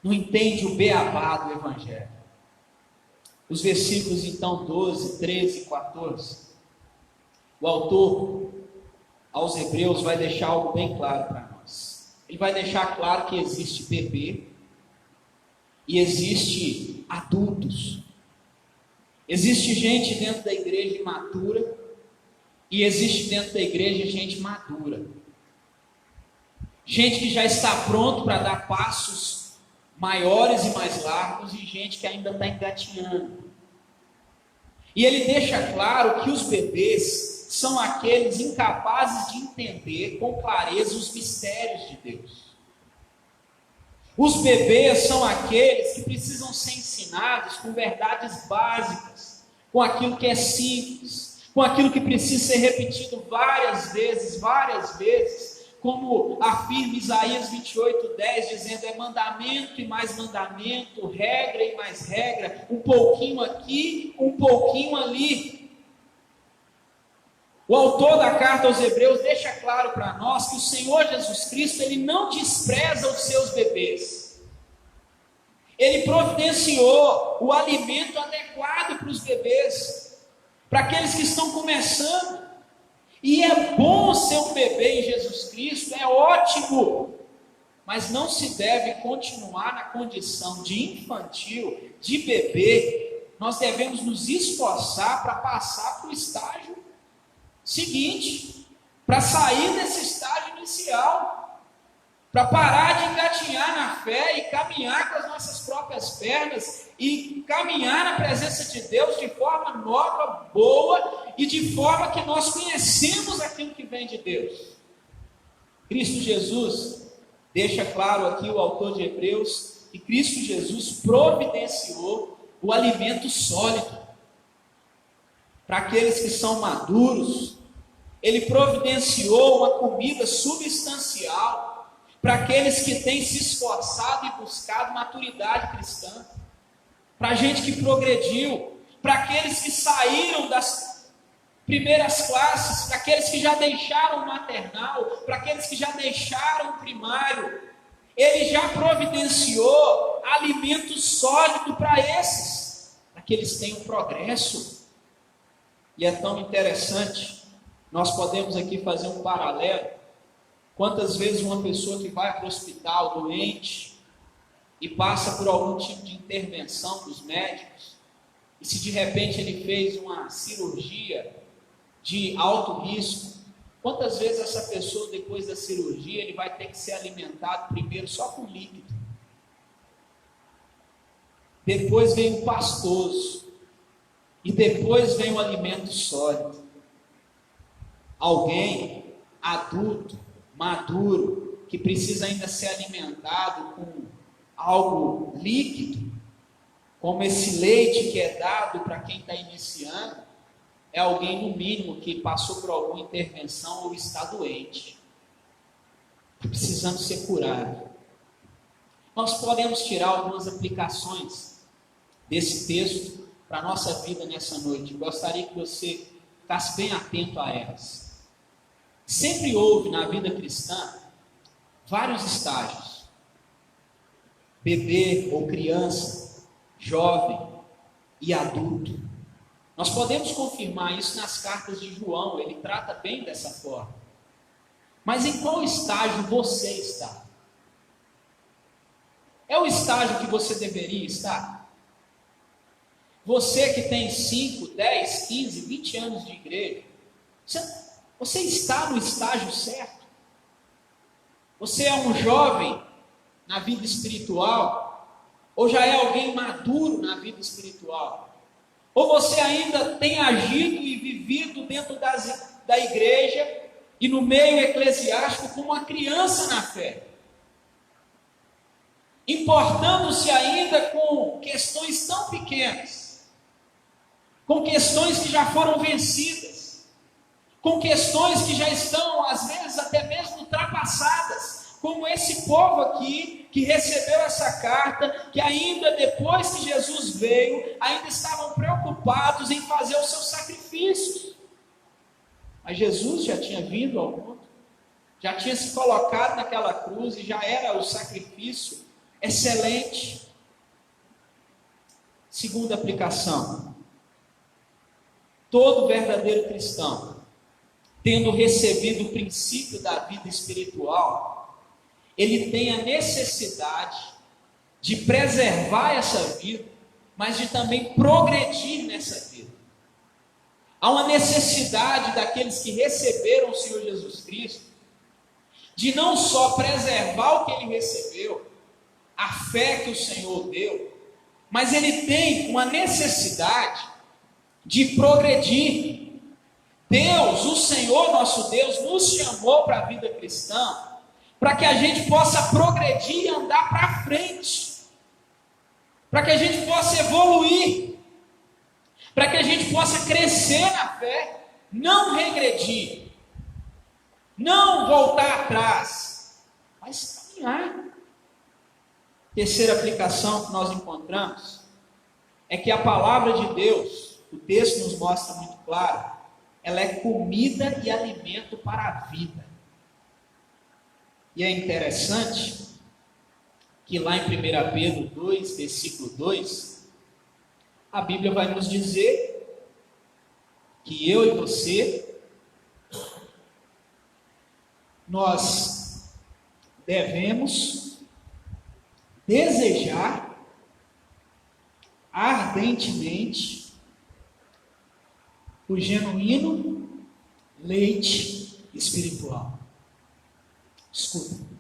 S2: Não entende o beabá do Evangelho. Os versículos então 12, 13 e 14, o autor aos Hebreus vai deixar algo bem claro para nós. Ele vai deixar claro que existe bebê e existe adultos. Existe gente dentro da igreja imatura e existe dentro da igreja gente madura. Gente que já está pronto para dar passos maiores e mais largos, e gente que ainda está engatinhando. E ele deixa claro que os bebês são aqueles incapazes de entender com clareza os mistérios de Deus. Os bebês são aqueles que precisam ser ensinados com verdades básicas, com aquilo que é simples, com aquilo que precisa ser repetido várias vezes, como afirma Isaías 28:10, dizendo: é mandamento e mais mandamento, regra e mais regra, um pouquinho aqui, um pouquinho ali. O autor da carta aos Hebreus deixa claro para nós que o Senhor Jesus Cristo, ele não despreza os seus bebês. Ele providenciou o alimento adequado para os bebês, para aqueles que estão começando. E é bom ser um bebê em Jesus Cristo, é ótimo, mas não se deve continuar na condição de infantil, de bebê. Nós devemos nos esforçar para passar para o estágio seguinte, para sair desse estágio inicial, para parar de engatinhar na fé e caminhar com as nossas próprias pernas e caminhar na presença de Deus de forma nova, boa e de forma que nós conhecemos aquilo que vem de Deus. Cristo Jesus deixa claro aqui o autor de Hebreus que Cristo Jesus providenciou o alimento sólido para aqueles que são maduros. Ele providenciou uma comida substancial para aqueles que têm se esforçado e buscado maturidade cristã, para gente que progrediu, para aqueles que saíram das primeiras classes, para aqueles que já deixaram o maternal, para aqueles que já deixaram o primário. Ele já providenciou alimento sólido para esses, para que eles tenham progresso. E é tão interessante, nós podemos aqui fazer um paralelo. Quantas vezes uma pessoa que vai para o hospital doente e passa por algum tipo de intervenção dos médicos, e se de repente ele fez uma cirurgia de alto risco, quantas vezes essa pessoa depois da cirurgia ele vai ter que ser alimentado primeiro só com líquido, depois vem o pastoso e depois vem o alimento sólido. Alguém adulto, maduro, que precisa ainda ser alimentado com algo líquido, como esse leite que é dado para quem está iniciando, é alguém no mínimo que passou por alguma intervenção ou está doente, precisando ser curado. Nós podemos tirar algumas aplicações desse texto para a nossa vida nessa noite. Gostaria que você ficasse bem atento a elas. Sempre houve na vida cristã vários estágios: bebê ou criança, jovem e adulto. Nós podemos confirmar isso nas cartas de João, ele trata bem dessa forma. Mas em qual estágio você está? É o estágio que você deveria estar? Você que tem 5, 10, 15, 20 anos de igreja, você está no estágio certo? Você é um jovem na vida espiritual? Ou já é alguém maduro na vida espiritual? Ou você ainda tem agido e vivido dentro da igreja e no meio eclesiástico como uma criança na fé, importando-se ainda com questões tão pequenas, com questões que já foram vencidas, com questões que já estão, às vezes, até mesmo ultrapassadas, como esse povo aqui, que recebeu essa carta, que ainda depois que Jesus veio, ainda estavam preocupados em fazer os seus sacrifícios. Mas Jesus já tinha vindo ao mundo, já tinha se colocado naquela cruz, e já era o sacrifício excelente. Segunda aplicação: todo verdadeiro cristão, tendo recebido o princípio da vida espiritual, ele tem a necessidade de preservar essa vida, mas de também progredir nessa vida. Há uma necessidade daqueles que receberam o Senhor Jesus Cristo, de não só preservar o que ele recebeu, a fé que o Senhor deu, mas ele tem uma necessidade de progredir. Deus, o Senhor nosso Deus, nos chamou para a vida cristã, para que a gente possa progredir e andar para frente, para que a gente possa evoluir, para que a gente possa crescer na fé, não regredir, não voltar atrás, mas caminhar. Terceira aplicação que nós encontramos é que a palavra de Deus, o texto nos mostra muito claro, ela é comida e alimento para a vida. E é interessante que lá em 1 Pedro 2, versículo 2, a Bíblia vai nos dizer que eu e você, nós devemos desejar ardentemente o genuíno leite espiritual. Escuta.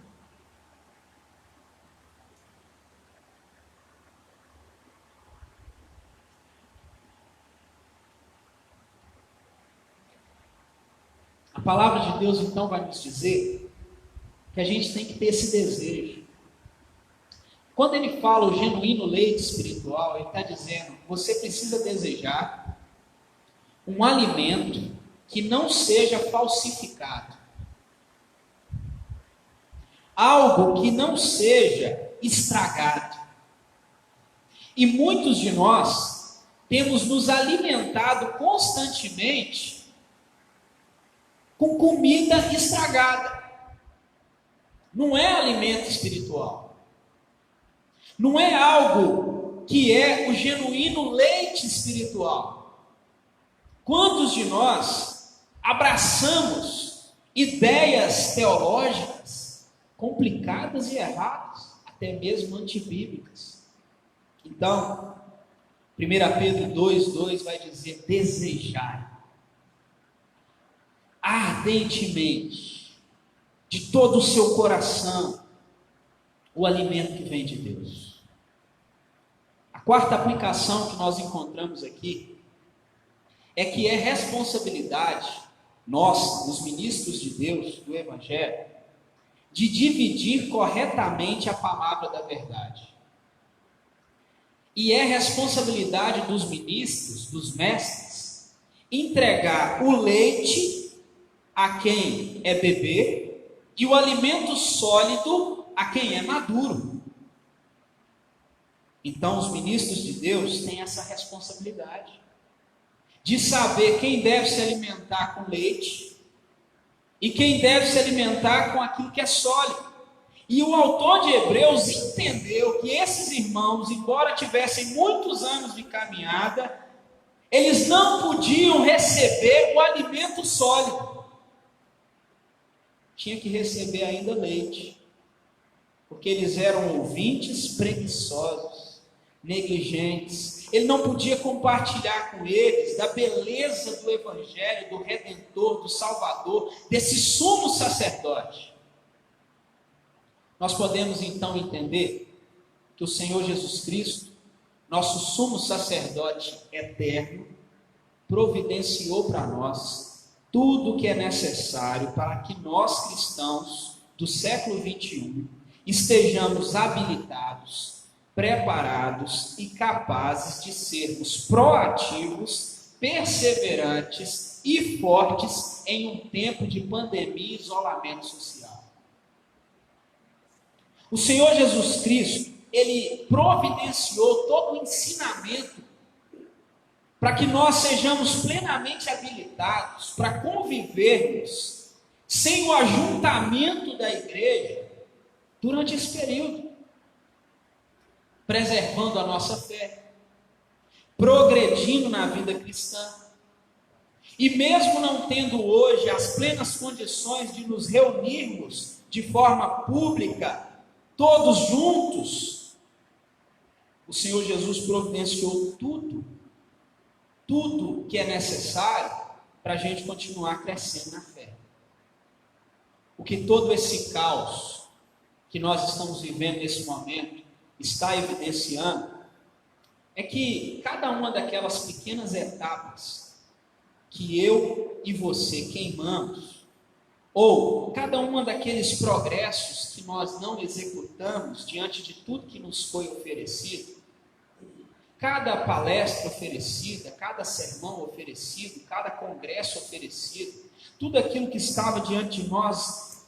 S2: A palavra de Deus então vai nos dizer que a gente tem que ter esse desejo. Quando ele fala o genuíno leite espiritual, ele está dizendo, você precisa desejar um alimento que não seja falsificado. Algo que não seja estragado. E muitos de nós temos nos alimentado constantemente com comida estragada. Não é alimento espiritual. Não é algo que é o genuíno leite espiritual. Quantos de nós abraçamos ideias teológicas complicadas e erradas, até mesmo antibíblicas? Então, 1 Pedro 2,2 vai dizer: desejar ardentemente, de todo o seu coração, o alimento que vem de Deus. A quarta aplicação que nós encontramos aqui é que é responsabilidade nossa, os ministros de Deus, do Evangelho, de dividir corretamente a palavra da verdade. E é responsabilidade dos ministros, dos mestres, entregar o leite a quem é bebê e o alimento sólido a quem é maduro. Então, os ministros de Deus têm essa responsabilidade de saber quem deve se alimentar com leite e quem deve se alimentar com aquilo que é sólido. E o autor de Hebreus entendeu que esses irmãos, embora tivessem muitos anos de caminhada, eles não podiam receber o alimento sólido. Tinha que receber ainda leite, porque eles eram ouvintes preguiçosos, negligentes. Ele não podia compartilhar com eles da beleza do Evangelho, do Redentor, do Salvador, desse sumo sacerdote. Nós podemos então entender que o Senhor Jesus Cristo, nosso sumo sacerdote eterno, providenciou para nós tudo o que é necessário para que nós cristãos do século 21 estejamos habilitados, preparados e capazes de sermos proativos, perseverantes e fortes em um tempo de pandemia e isolamento social. O Senhor Jesus Cristo, Ele providenciou todo o ensinamento para que nós sejamos plenamente habilitados para convivermos sem o ajuntamento da igreja durante esse período, preservando a nossa fé, progredindo na vida cristã. E mesmo não tendo hoje as plenas condições de nos reunirmos de forma pública, todos juntos, o Senhor Jesus providenciou tudo que é necessário para a gente continuar crescendo na fé. O que todo esse caos que nós estamos vivendo nesse momento está evidenciando é que cada uma daquelas pequenas etapas que eu e você queimamos, ou cada uma daqueles progressos que nós não executamos diante de tudo que nos foi oferecido, cada palestra oferecida, cada sermão oferecido, cada congresso oferecido, tudo aquilo que estava diante de nós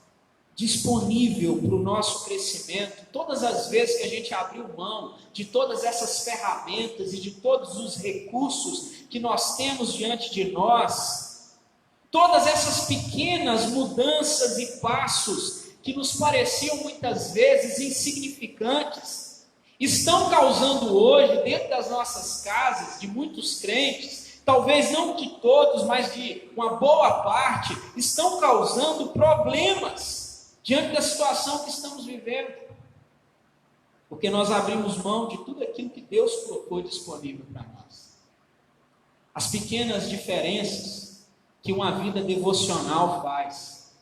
S2: disponível para o nosso crescimento, todas as vezes que a gente abriu mão de todas essas ferramentas e de todos os recursos que nós temos diante de nós, todas essas pequenas mudanças e passos que nos pareciam muitas vezes insignificantes, estão causando hoje, dentro das nossas casas, de muitos crentes, talvez não de todos, mas de uma boa parte, estão causando problemas diante da situação que estamos vivendo. Porque nós abrimos mão de tudo aquilo que Deus colocou disponível para nós. As pequenas diferenças que uma vida devocional faz,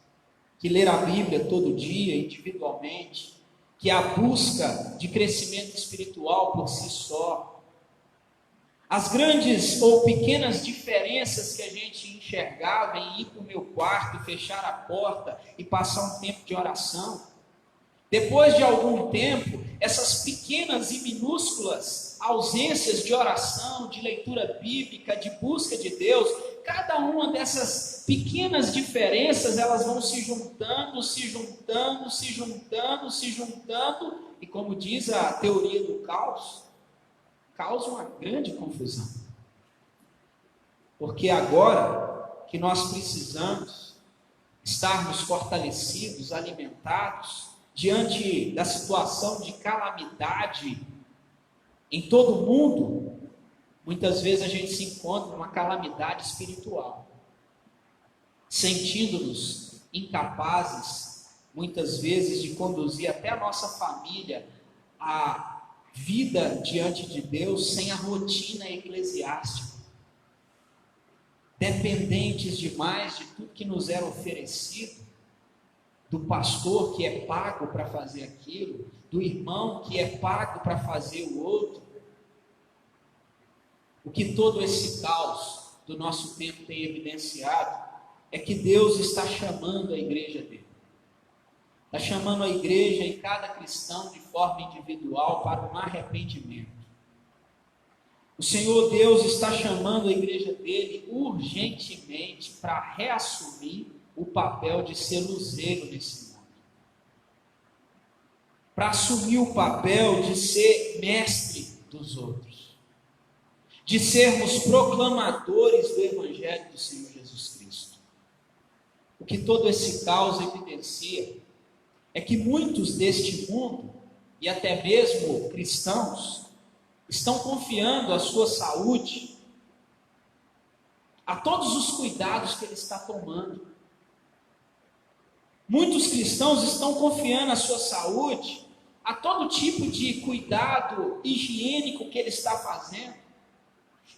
S2: que ler a Bíblia todo dia, individualmente, que a busca de crescimento espiritual por si só, as grandes ou pequenas diferenças que a gente enxergava em ir para o meu quarto, fechar a porta e passar um tempo de oração, depois de algum tempo, essas pequenas e minúsculas ausências de oração, de leitura bíblica, de busca de Deus, cada uma dessas pequenas diferenças, elas vão se juntando, e como diz a teoria do caos, causa uma grande confusão. Porque agora que nós precisamos estarmos fortalecidos, alimentados, diante da situação de calamidade em todo o mundo, muitas vezes a gente se encontra numa calamidade espiritual, sentindo-nos incapazes, muitas vezes, de conduzir até a nossa família a vida diante de Deus sem a rotina eclesiástica, dependentes demais de tudo que nos era oferecido, do pastor que é pago para fazer aquilo, do irmão que é pago para fazer o outro. O que todo esse caos do nosso tempo tem evidenciado é que Deus está chamando a igreja dele. Está chamando a igreja e cada cristão de forma individual para um arrependimento. O Senhor Deus está chamando a igreja dele urgentemente para reassumir o papel de ser luzeiro nesse mundo. Para assumir o papel de ser mestre dos outros. De sermos proclamadores do Evangelho do Senhor Jesus Cristo. O que todo esse caos evidencia é que muitos deste mundo, e até mesmo cristãos, estão confiando a sua saúde a todos os cuidados que ele está tomando. Muitos cristãos estão confiando a sua saúde a todo tipo de cuidado higiênico que ele está fazendo.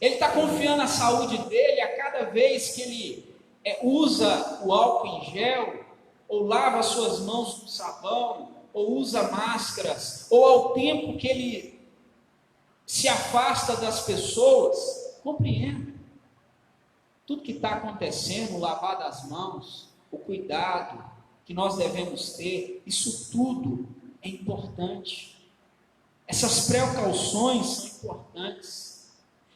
S2: Ele está confiando a saúde dele a cada vez que ele usa o álcool em gel, ou lava as suas mãos com sabão, ou usa máscaras, ou ao tempo que ele se afasta das pessoas. Compreenda. tudo que está acontecendo, o lavar das mãos, o cuidado que nós devemos ter, isso tudo é importante. Essas precauções são importantes.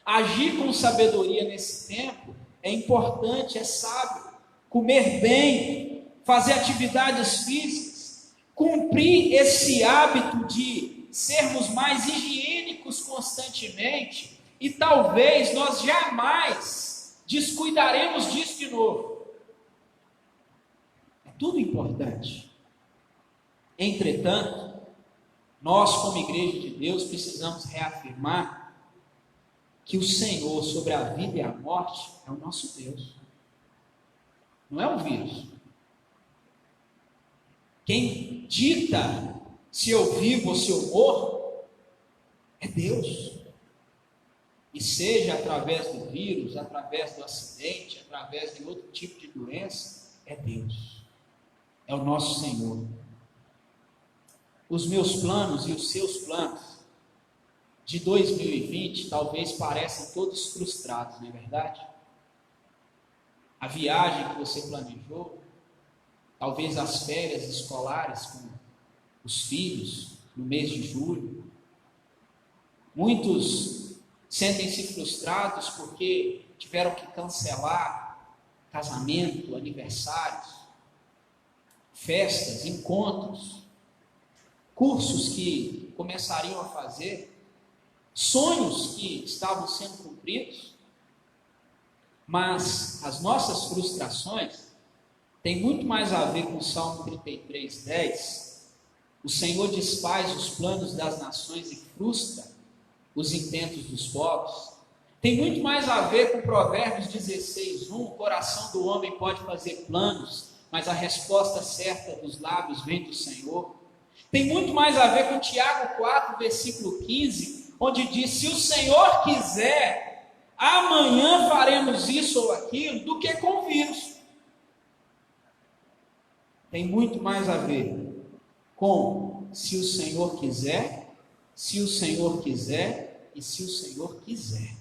S2: Agir com sabedoria nesse tempo é importante, é sábio. Comer bem, fazer atividades físicas, cumprir esse hábito de sermos mais higiênicos constantemente, e talvez nós jamais descuidaremos disso de novo. É tudo importante. Entretanto, nós, como igreja de Deus, precisamos reafirmar que o Senhor sobre a vida e a morte é o nosso Deus. Não é um vírus. Quem dita se eu vivo ou se eu morro é Deus. E seja através do vírus, através do acidente, através de outro tipo de doença, é Deus. É o nosso Senhor. Os meus planos e os seus planos de 2020 talvez pareçam todos frustrados, não é verdade? A viagem que você planejou, talvez as férias escolares com os filhos no mês de julho. Muitos sentem-se frustrados porque tiveram que cancelar casamento, aniversários, festas, encontros, cursos que começariam a fazer, sonhos que estavam sendo cumpridos. Mas as nossas frustrações têm muito mais a ver com o Salmo 33:10. O Senhor desfaz os planos das nações e frustra os intentos dos povos. Tem muito mais a ver com Provérbios 16:1. O coração do homem pode fazer planos, mas a resposta certa dos lábios vem do Senhor. Tem muito mais a ver com Tiago 4, versículo 15, onde diz: se o Senhor quiser, amanhã faremos isso ou aquilo, do que com o vírus. Tem muito mais a ver com se o Senhor quiser, se o Senhor quiser e se o Senhor quiser.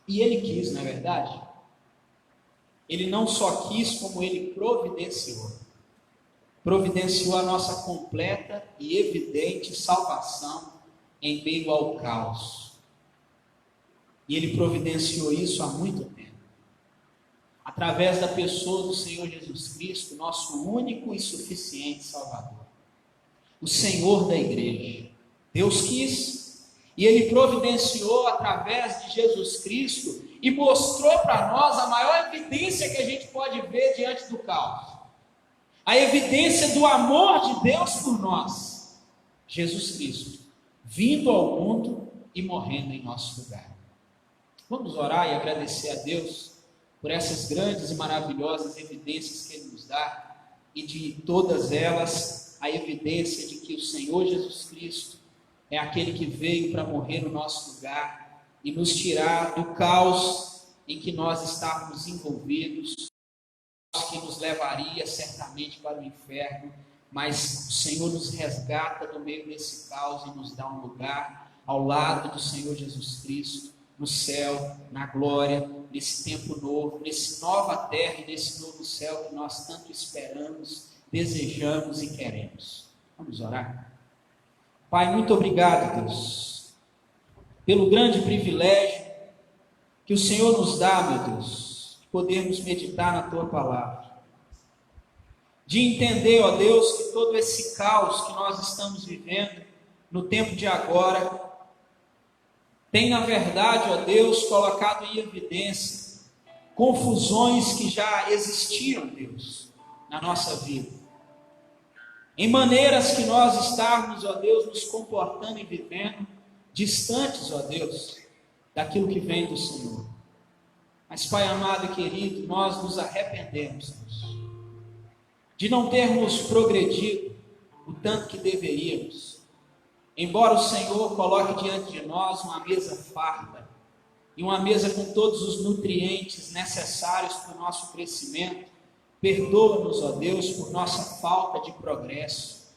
S2: E Ele quis, não é verdade? Ele não só quis, como Ele providenciou. Providenciou a nossa completa e evidente salvação em meio ao caos. E Ele providenciou isso há muito tempo. Através da pessoa do Senhor Jesus Cristo, nosso único e suficiente Salvador. O Senhor da igreja. Deus quis, e Ele providenciou através de Jesus Cristo e mostrou para nós a maior evidência que a gente pode ver diante do caos. A evidência do amor de Deus por nós. Jesus Cristo, vindo ao mundo e morrendo em nosso lugar. Vamos orar e agradecer a Deus por essas grandes e maravilhosas evidências que Ele nos dá, e de todas elas, a evidência de que o Senhor Jesus Cristo é aquele que veio para morrer no nosso lugar e nos tirar do caos em que nós estávamos envolvidos, que nos levaria certamente para o inferno, mas o Senhor nos resgata do meio desse caos e nos dá um lugar ao lado do Senhor Jesus Cristo, no céu, na glória, nesse tempo novo, nesse nova terra e nesse novo céu que nós tanto esperamos, desejamos e queremos. Vamos orar? Pai, muito obrigado, Deus, pelo grande privilégio que o Senhor nos dá, meu Deus, de podermos meditar na Tua palavra, de entender, ó Deus, que todo esse caos que nós estamos vivendo no tempo de agora tem, na verdade, ó Deus, colocado em evidência confusões que já existiam, Deus, na nossa vida, em maneiras que nós estávamos, ó Deus, nos comportando e vivendo distantes, ó Deus, daquilo que vem do Senhor. Mas, Pai amado e querido, nós nos arrependemos, Deus, de não termos progredido o tanto que deveríamos. Embora o Senhor coloque diante de nós uma mesa farta, e uma mesa com todos os nutrientes necessários para o nosso crescimento, perdoa-nos, ó Deus, por nossa falta de progresso,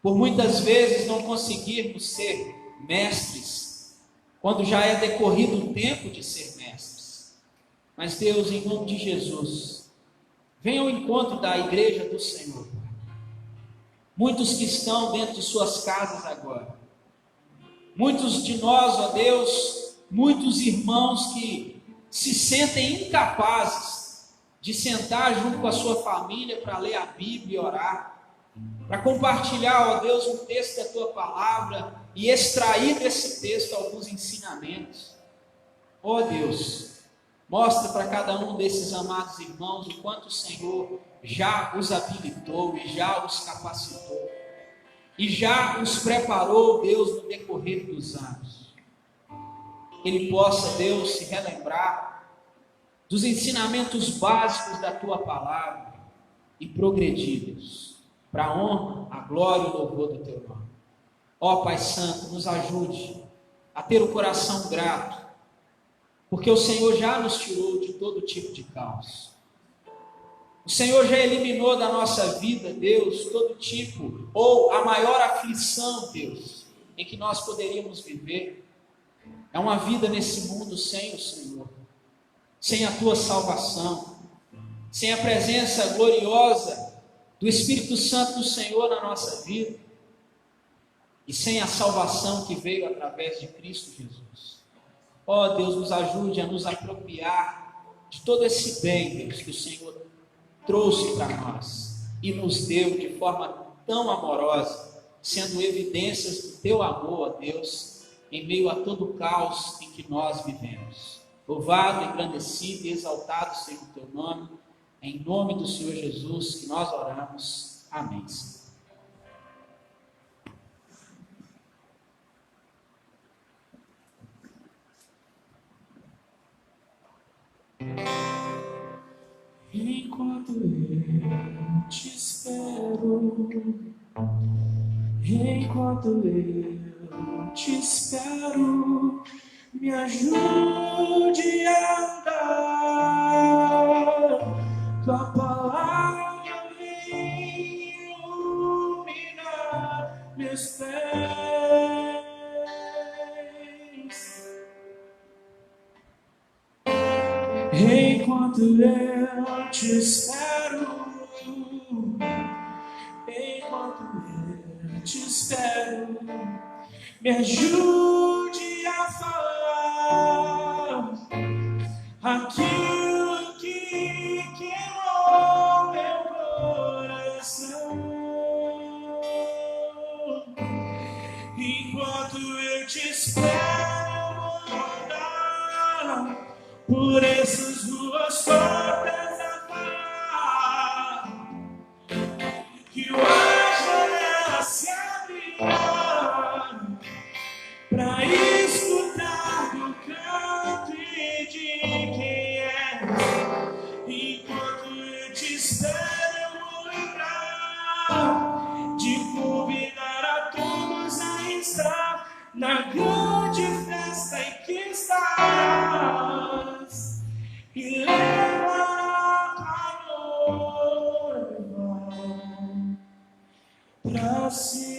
S2: por muitas vezes não conseguirmos ser mestres, quando já é decorrido o tempo de ser mestres. Mas Deus, em nome de Jesus, venha ao encontro da igreja do Senhor. Muitos que estão dentro de suas casas agora. Muitos de nós, ó Deus, muitos irmãos que se sentem incapazes de sentar junto com a sua família para ler a Bíblia e orar, para compartilhar, ó Deus, um texto da tua palavra e extrair desse texto alguns ensinamentos. Ó Deus, mostra para cada um desses amados irmãos o quanto o Senhor já os habilitou e já os capacitou e já os preparou, Deus, no decorrer dos anos. Que Ele possa, Deus, se relembrar dos ensinamentos básicos da tua palavra e progredir, Deus, para a honra, a glória e o louvor do teu nome. Ó Pai Santo, nos ajude a ter o coração grato, porque o Senhor já nos tirou de todo tipo de caos. O Senhor já eliminou da nossa vida, Deus, todo tipo, ou a maior aflição, Deus, em que nós poderíamos viver. É uma vida nesse mundo sem o Senhor, sem a tua salvação, sem a presença gloriosa do Espírito Santo do Senhor na nossa vida, e sem a salvação que veio através de Cristo Jesus. Ó Deus, nos ajude a nos apropriar de todo esse bem, Deus, que o Senhor trouxe para nós e nos deu de forma tão amorosa, sendo evidências do teu amor, ó Deus, em meio a todo o caos em que nós vivemos. Louvado, engrandecido e exaltado seja o teu nome, em nome do Senhor Jesus que nós oramos. Amém.
S3: Enquanto eu te espero, enquanto eu te espero, me ajude a andar. Tua palavra vem iluminar meus pés. Enquanto eu te espero, enquanto eu te espero, me ajude a falar aquilo que queimou meu coração. Enquanto eu te espero, eu vou andar por essas ruas tortas a paz, que o anjo dela se abrirá pra escutar do canto e de quem é. Enquanto eu te espero, eu vou lembrar de convidar a todos a estar na grande festa em que estás e levar a noiva pra si.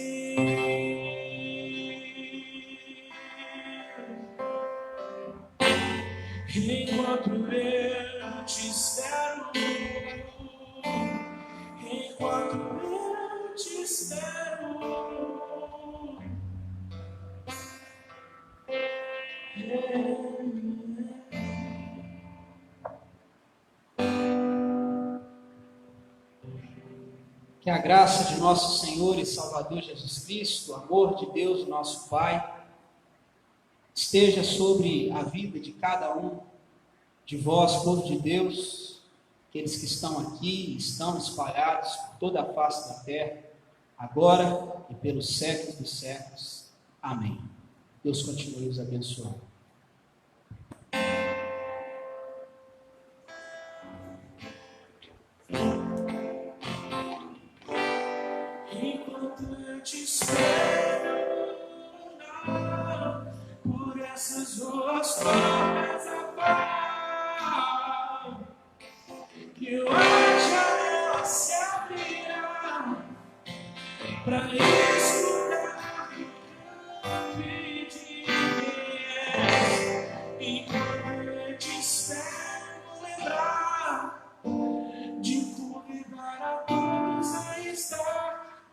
S3: Enquanto eu te espero, enquanto eu te espero,
S2: Que a graça de nosso Senhor e Salvador Jesus Cristo, o amor de Deus, nosso Pai, esteja sobre a vida de cada um de vós, povo de Deus, aqueles que estão aqui, estão espalhados por toda a face da terra, agora e pelos séculos dos séculos. Amém. Deus continue os abençoando.
S3: enquanto eu te espero, por essas ruas tortas a paz, que o anjo dela se abrirá pra escutar o canto e de quem és. Enquanto eu te espero,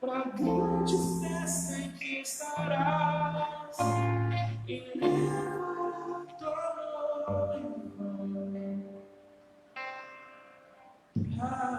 S3: pra grande festa em que estarás e levará tua noiva pra